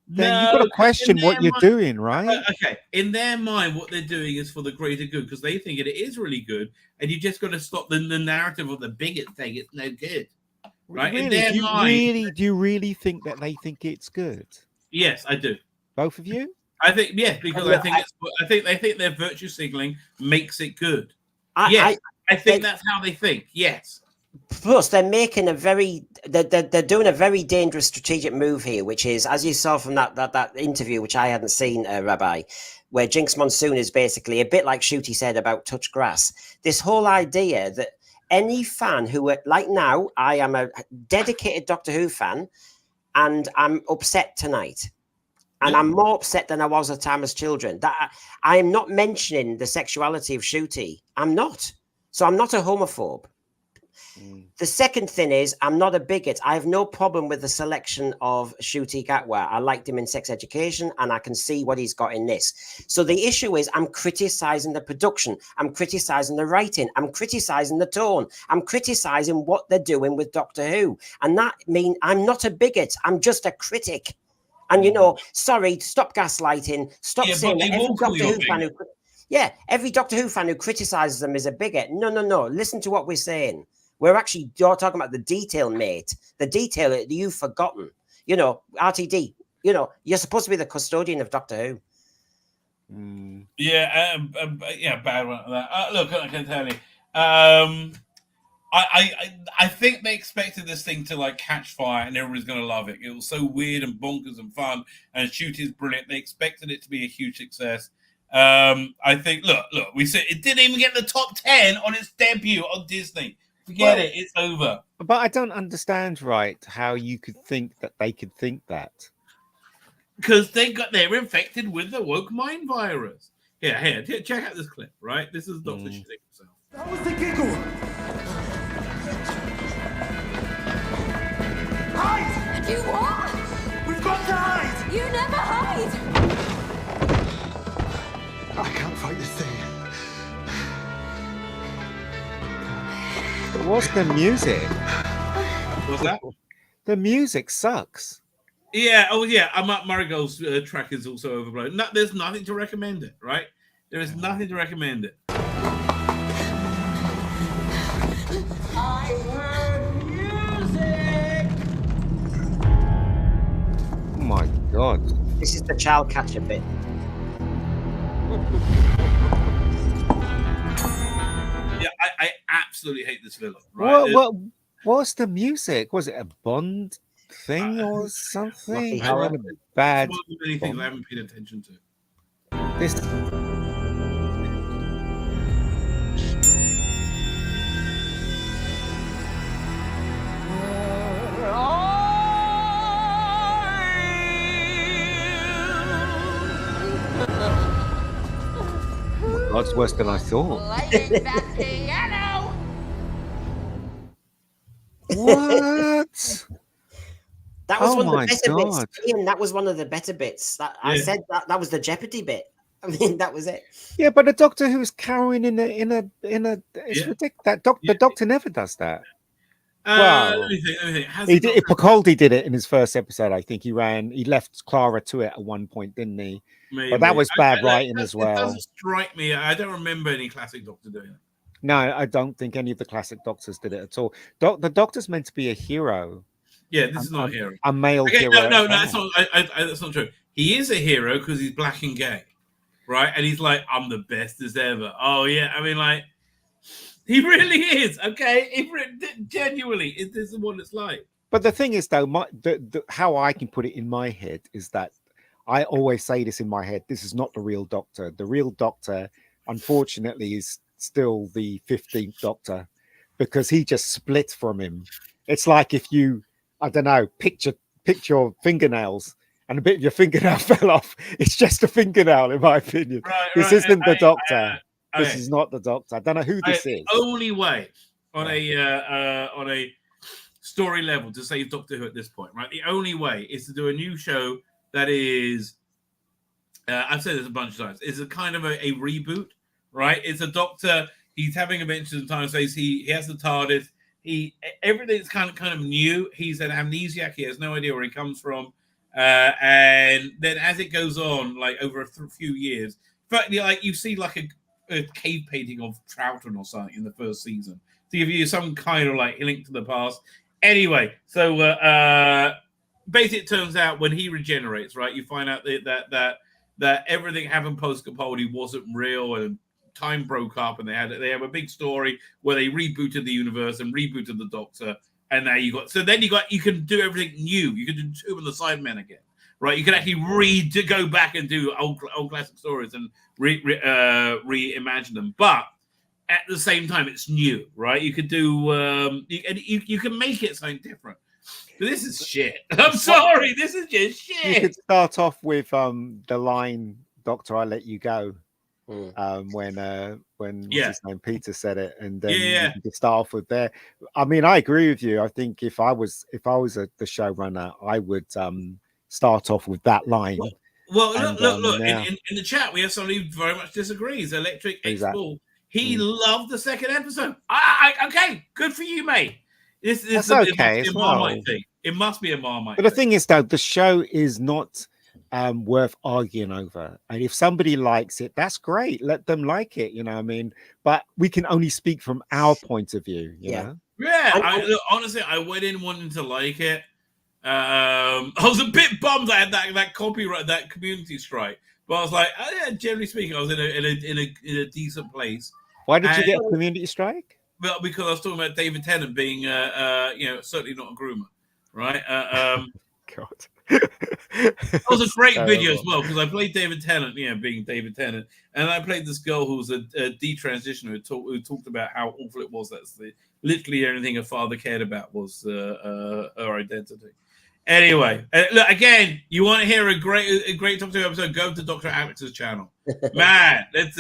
then you've got to question what you're doing, right? Okay, in their mind, what they're doing is for the greater good because they think it is really good, and you just got to stop the narrative of the bigot thing. It's no good, right? Really? In their mind, do you really think that they think it's good? Yes, I do. Both of you? I think yes, because I think they think their virtue signaling makes it good. I think that's how they think. Yes. Plus, they're making they're doing a very dangerous strategic move here, which is, as you saw from that interview, which I hadn't seen, Rabbi, where Jinx Monsoon is basically a bit like Shooty said about touch grass. This whole idea that any fan who, like now, I am a dedicated Doctor Who fan, and I'm upset tonight. And I'm more upset than I was at time as children. That I am not mentioning the sexuality of Ncuti. I'm not. So I'm not a homophobe. The second thing is, I'm not a bigot. I have no problem with the selection of Ncuti Gatwa. I liked him in Sex Education, and I can see what he's got in this. So the issue is, I'm criticizing the production. I'm criticizing the writing. I'm criticizing the tone. I'm criticizing what they're doing with Doctor Who. And that means I'm not a bigot. I'm just a critic. And, you know, sorry, stop gaslighting. Stop saying that every Doctor Who fan who... Yeah, every Doctor Who fan who criticizes them is a bigot. No, no, no. Listen to what we're saying. We're actually talking about the detail, mate. The detail that you've forgotten. You know, RTD, you know, you're supposed to be the custodian of Doctor Who. Yeah, bad one. Look, I can tell you. I think they expected this thing to like catch fire and everybody's going to love it. It was so weird and bonkers and fun, and Ncuti is brilliant. They expected it to be a huge success. I think, look, we said it didn't even get the top 10 on its debut on Disney. Forget it, it's over. But I don't understand, right, how you could think that they could think that. Because they're infected with the woke mind virus. Here, check out this clip, right? This is Dr. Shittick himself. That was the giggle. Hide! You what? We've got to hide! You never hide! I can't fight this thing. What's the music? What's that? The music sucks. Yeah, Marigold's track is also overblown. No, there's nothing to recommend it, right? There is nothing to recommend it. I heard music! Oh my god. This is the child catcher bit. Yeah, I absolutely hate this villain. Right? What's the music? Was it a Bond thing or something? It's one of the many things I haven't paid attention to. This. That's worse than I thought. What? That was one of the better bits. Ian, that was one of the better bits. I said that was the Jeopardy bit. I mean, that was it. Yeah, but the Doctor who's carrying in a it's ridiculous. The Doctor never does that. Well, let me think. Capaldi did it in his first episode. I think he left Clara to it at one point, didn't he? Maybe. But that was bad writing as well. It doesn't strike me. I don't remember any classic Doctor doing it. No, I don't think any of the classic Doctors did it at all. The Doctor's meant to be a hero. Yeah, this is not a hero. A male hero. No, that's not. That's not true. He is a hero because he's black and gay, right? And he's like, I'm the best as ever. Oh yeah, I mean, like, he really is. Okay, genuinely, this is what it's like. But the thing is, though, how I can put it in my head is that I always say this in my head. This is not the real Doctor. The real Doctor, unfortunately, is still the 15th Doctor because he just split from him. It's like if you, I don't know, pick your fingernails and a bit of your fingernail fell off. It's just a fingernail, in my opinion. This isn't the Doctor. This is not the Doctor. I don't know who this is. The only way on a story level to save Doctor Who at this point, right? The only way is to do a new show that is, I've said this a bunch of times, is a kind of a reboot, right? It's a Doctor. He's having adventures in time space. He has the TARDIS. Everything's kind of new. He's an amnesiac. He has no idea where he comes from. And then as it goes on, like over a few years, but like you see like a cave painting of Troughton or something in the first season to give you some kind of like link to the past. Anyway, so basically it turns out when he regenerates, right, you find out that everything happened post Capaldi wasn't real and time broke up, and they have a big story where they rebooted the universe and rebooted the Doctor, and now you can do everything new. You can do Two and the Sidemen again, right? You can actually go back and do old classic stories and reimagine them. But at the same time it's new, right? You could do you can make it something different. But this is shit. I'm sorry, this is just shit. You could start off with the line, "Doctor, I let you go." When what's his name, Peter said it, and then you can start off with there. I mean, I agree with you. I think if I was the showrunner, I would start off with that line. Well, look. In the chat, we have somebody who very much disagrees. Electric X-Ball. He loved the second episode. Okay, good for you, mate. That's okay. It must be a Marmite thing. It must be a Marmite. But the thing is, though, the show is not worth arguing over. And if somebody likes it, that's great. Let them like it. You know what I mean? But we can only speak from our point of view. You know? Yeah. Honestly, I went in wanting to like it. I was a bit bummed I had that copyright, that community strike. But I was like, generally speaking, I was in a decent place. Why did you get a community strike? Well, because I was talking about David Tennant being, certainly not a groomer, right? God, that was a great video as well because I played David Tennant, being David Tennant, and I played this girl who was a detransitioner who talked about how awful it was. That's literally everything her father cared about was her identity. Anyway, look again. You want to hear a great Doctor Who episode? Go to Dr. Abbott's channel. Man, it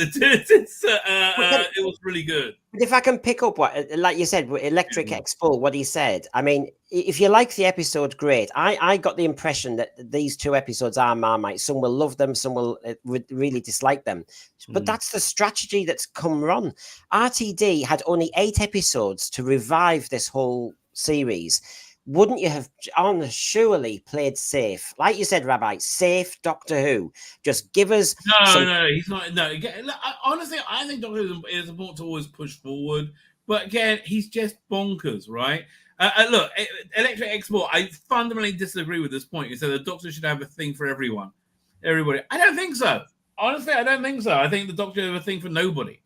was really good. But if I can pick up what, like you said, Electric X-Ball, what he said. I mean, if you like the episode, great. I got the impression that these two episodes are Marmite. Some will love them, some will really dislike them. But that's the strategy that's come wrong. RTD had only 8 episodes to revive this whole series. Wouldn't you have surely played safe? Like you said, Rabbi, safe Doctor Who. Just give us... No, he's not. No, honestly, I think Doctor Who is important to always push forward. But again, he's just bonkers, right? Look, Electric X-Ball, I fundamentally disagree with this point. You said the Doctor should have a thing for everybody. I don't think so. Honestly, I don't think so. I think the Doctor should have a thing for nobody,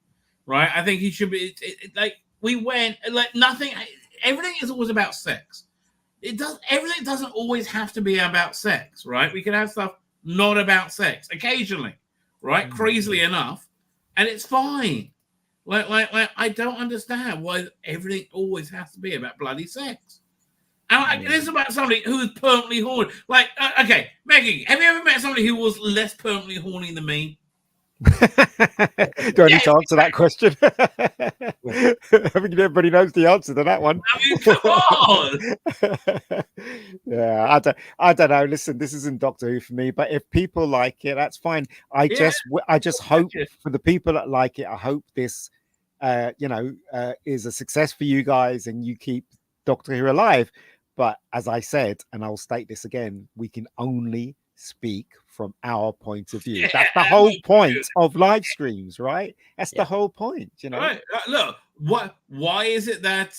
right? I think he should be... nothing... Everything is always about sex. Everything doesn't always have to be about sex, right? We can have stuff not about sex occasionally, right? Crazily enough, and it's fine. Like I don't understand why everything always has to be about bloody sex. And this is about somebody who is permanently horny. Like, okay, Maggie, have you ever met somebody who was less permanently horny than me? Do I need to answer that question? I think everybody knows the answer to that one. I mean, come on. Yeah, I don't know. Listen, this isn't Doctor Who for me, but if people like it, that's fine. I just hope for the people that like it, I hope this, is a success for you guys and you keep Doctor Who alive. But as I said, and I'll state this again, we can only speak from our point of view. That's the whole point of live streams, right? That's the whole point, Right. Look, why is it that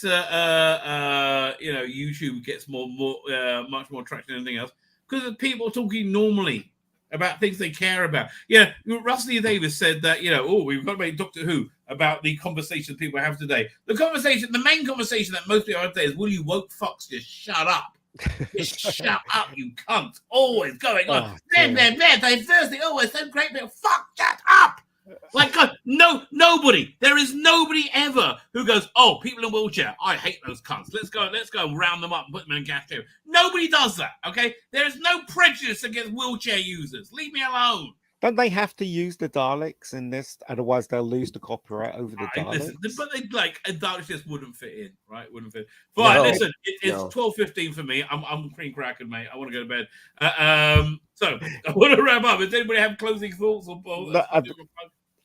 YouTube gets much more traction than anything else? Because of people talking normally about things they care about. Russell Davis said that, we've got to make Doctor Who about the conversation people have today. The main conversation that most people have today is, will you woke fucks just shut up? Just shut up, you cunt. Always going on. They're Thursday. Oh, it's so great. Fuck, shut up. Like, God, nobody. There is nobody ever who goes, oh, people in wheelchair. I hate those cunts. Let's go and round them up and put them in a gas chamber. Nobody does that, okay? There is no prejudice against wheelchair users. Leave me alone. Don't they have to use the Daleks in this? Otherwise, they'll lose the copyright over the Daleks. But Daleks just wouldn't fit in, right? Wouldn't fit. Fine, listen, it's 12:15 for me. I'm cream cracking, mate. I want to go to bed. So I want to wrap up. Does anybody have closing thoughts?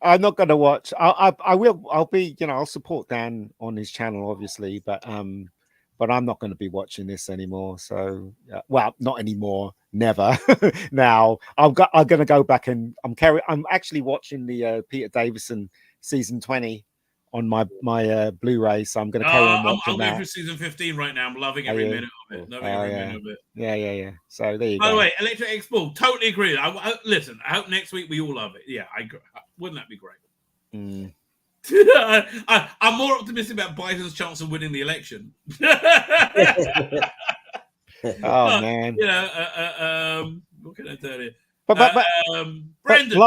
I'm not going to watch. I will. I'll be. I'll support Dan on his channel, obviously, but I'm not going to be watching this anymore. So, not anymore. Never. Now I'm going to go back and I'm actually watching the Peter Davison season 20 on my Blu-ray. So I'm going to carry on watching I'm that. going through season 15 right now. I'm loving every minute of it. Minute of it. Yeah. So there you go. By the way, Electric X-Ball, totally agree. Listen, I hope next week we all love it. Yeah, wouldn't that be great? I'm more optimistic about Biden's chance of winning the election. Oh man! What can I tell you? Brendan.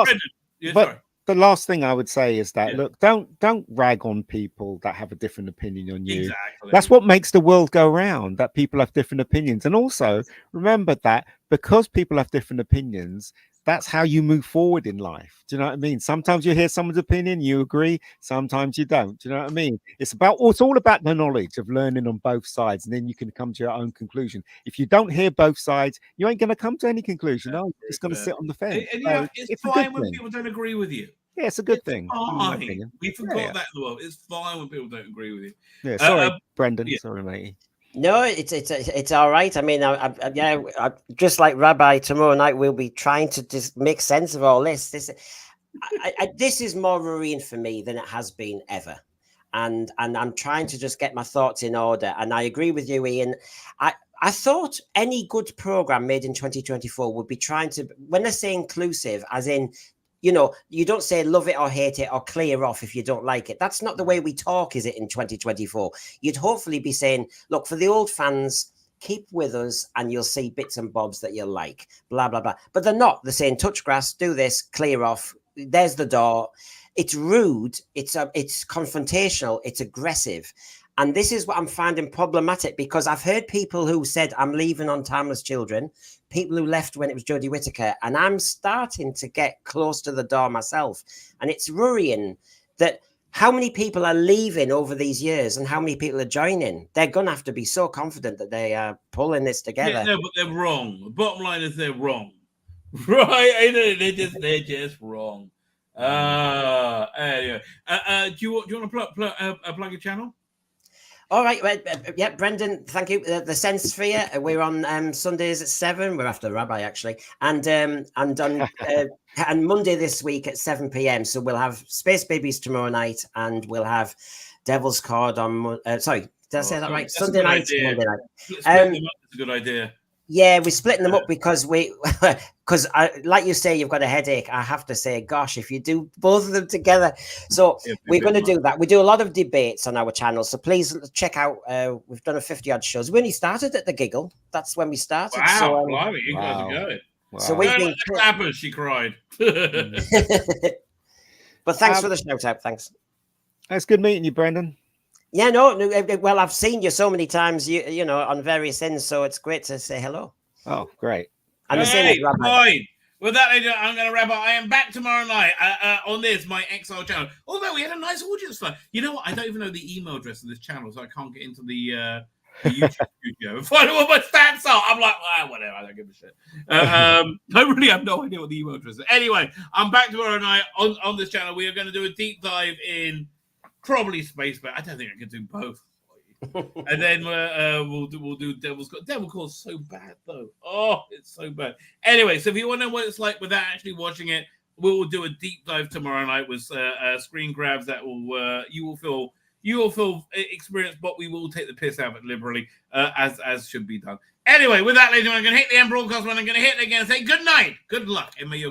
the last thing I would say is that Yeah. look, don't rag on people that have a different opinion on you. Exactly. That's what makes the world go round, that people have different opinions. And also remember that because people have different opinions, that's how you move forward in life. Do you know what I mean? Sometimes you hear someone's opinion, you agree, sometimes you don't. Do you know what I mean? It's all about the knowledge of learning on both sides, and then you can come to your own conclusion. If you don't hear both sides, you ain't going to come to any conclusion. No, you're just going to sit on the fence. And, So it's it's a fine good when thing. people don't agree with you. Yeah, it's a good It's thing. in my fine. opinion. We forgot Yeah. that in the world. It's fine when people don't agree with you. Yeah, sorry, Brendan. yeah. Sorry, mate. No, it's all right. I mean, I just like Rabbi, tomorrow night we'll be trying to just make sense of all this. This is more worrying for me than it has been ever, and I'm trying to just get my thoughts in order. And I agree with you, Ian. I thought any good program made in 2024 would be trying to, when they say inclusive, as in, you know, you don't say love it or hate it or clear off if you don't like it. That's not the way we talk, is it, in 2024? You'd hopefully be saying, look, for the old fans, keep with us and you'll see bits and bobs that you'll like, blah, blah, blah. But they're not. They're saying touch grass, do this, clear off. There's the door. It's rude. It's confrontational. It's aggressive. And this is what I'm finding problematic, because I've heard people who said, I'm leaving on Timeless Children, people who left when it was Jodie Whittaker, and I'm starting to get close to the door myself. And it's worrying that how many people are leaving over these years and how many people are joining. They're going to have to be so confident that they are pulling this together. Yeah, no, but they're wrong. The bottom line is they're wrong. Right? They're just wrong. Anyway. Do you want to plug your channel? All right, yeah, Brendan, thank you. The Sense Sphere, we're on Sundays at 7. We're after the Rabbi, actually, and on and Monday this week at 7 p.m. So we'll have Space Babies tomorrow night, and we'll have Devil's Chord on. Sorry, did I say that right? Sunday night, Monday night. Splitting them up is a good idea. Yeah, we're splitting them up because like you say, you've got a headache. I have to say, gosh, if you do both of them together. So we're going to do that. We do a lot of debates on our channel. So please check out, we've done a 50-odd shows. We only started at the Giggle. That's when we started. Wow, so, blimey, you guys are going. Wow. So we've been... clappers, she cried. But thanks for the shout out. Thanks. It's good meeting you, Brendan. Yeah, no, well, I've seen you so many times, you know, on various ends, so it's great to say hello. Oh, great. And the same with Rabbi. Fine. With that, I'm going to wrap up. I am back tomorrow night on this, my Exile channel. Although we had a nice audience for. You know what? I don't even know the email address of this channel, so I can't get into the YouTube studio and find out what my stats are. I'm like, whatever. I don't give a shit. I really have no idea what the email address is. Anyway, I'm back tomorrow night on this channel. We are going to do a deep dive in probably space, but I don't think I can do both. And then we'll do Devil's Chord. Devil's Chord's so bad though. Oh, it's so bad. Anyway, so if you want to know what it's like without actually watching it, we will do a deep dive tomorrow night with screen grabs that will you will feel experience, but we will take the piss out of it liberally, as should be done. Anyway, with that, ladies and gentlemen, I'm going to hit the end broadcast one. I'm going to hit it again and say good night, good luck, and may your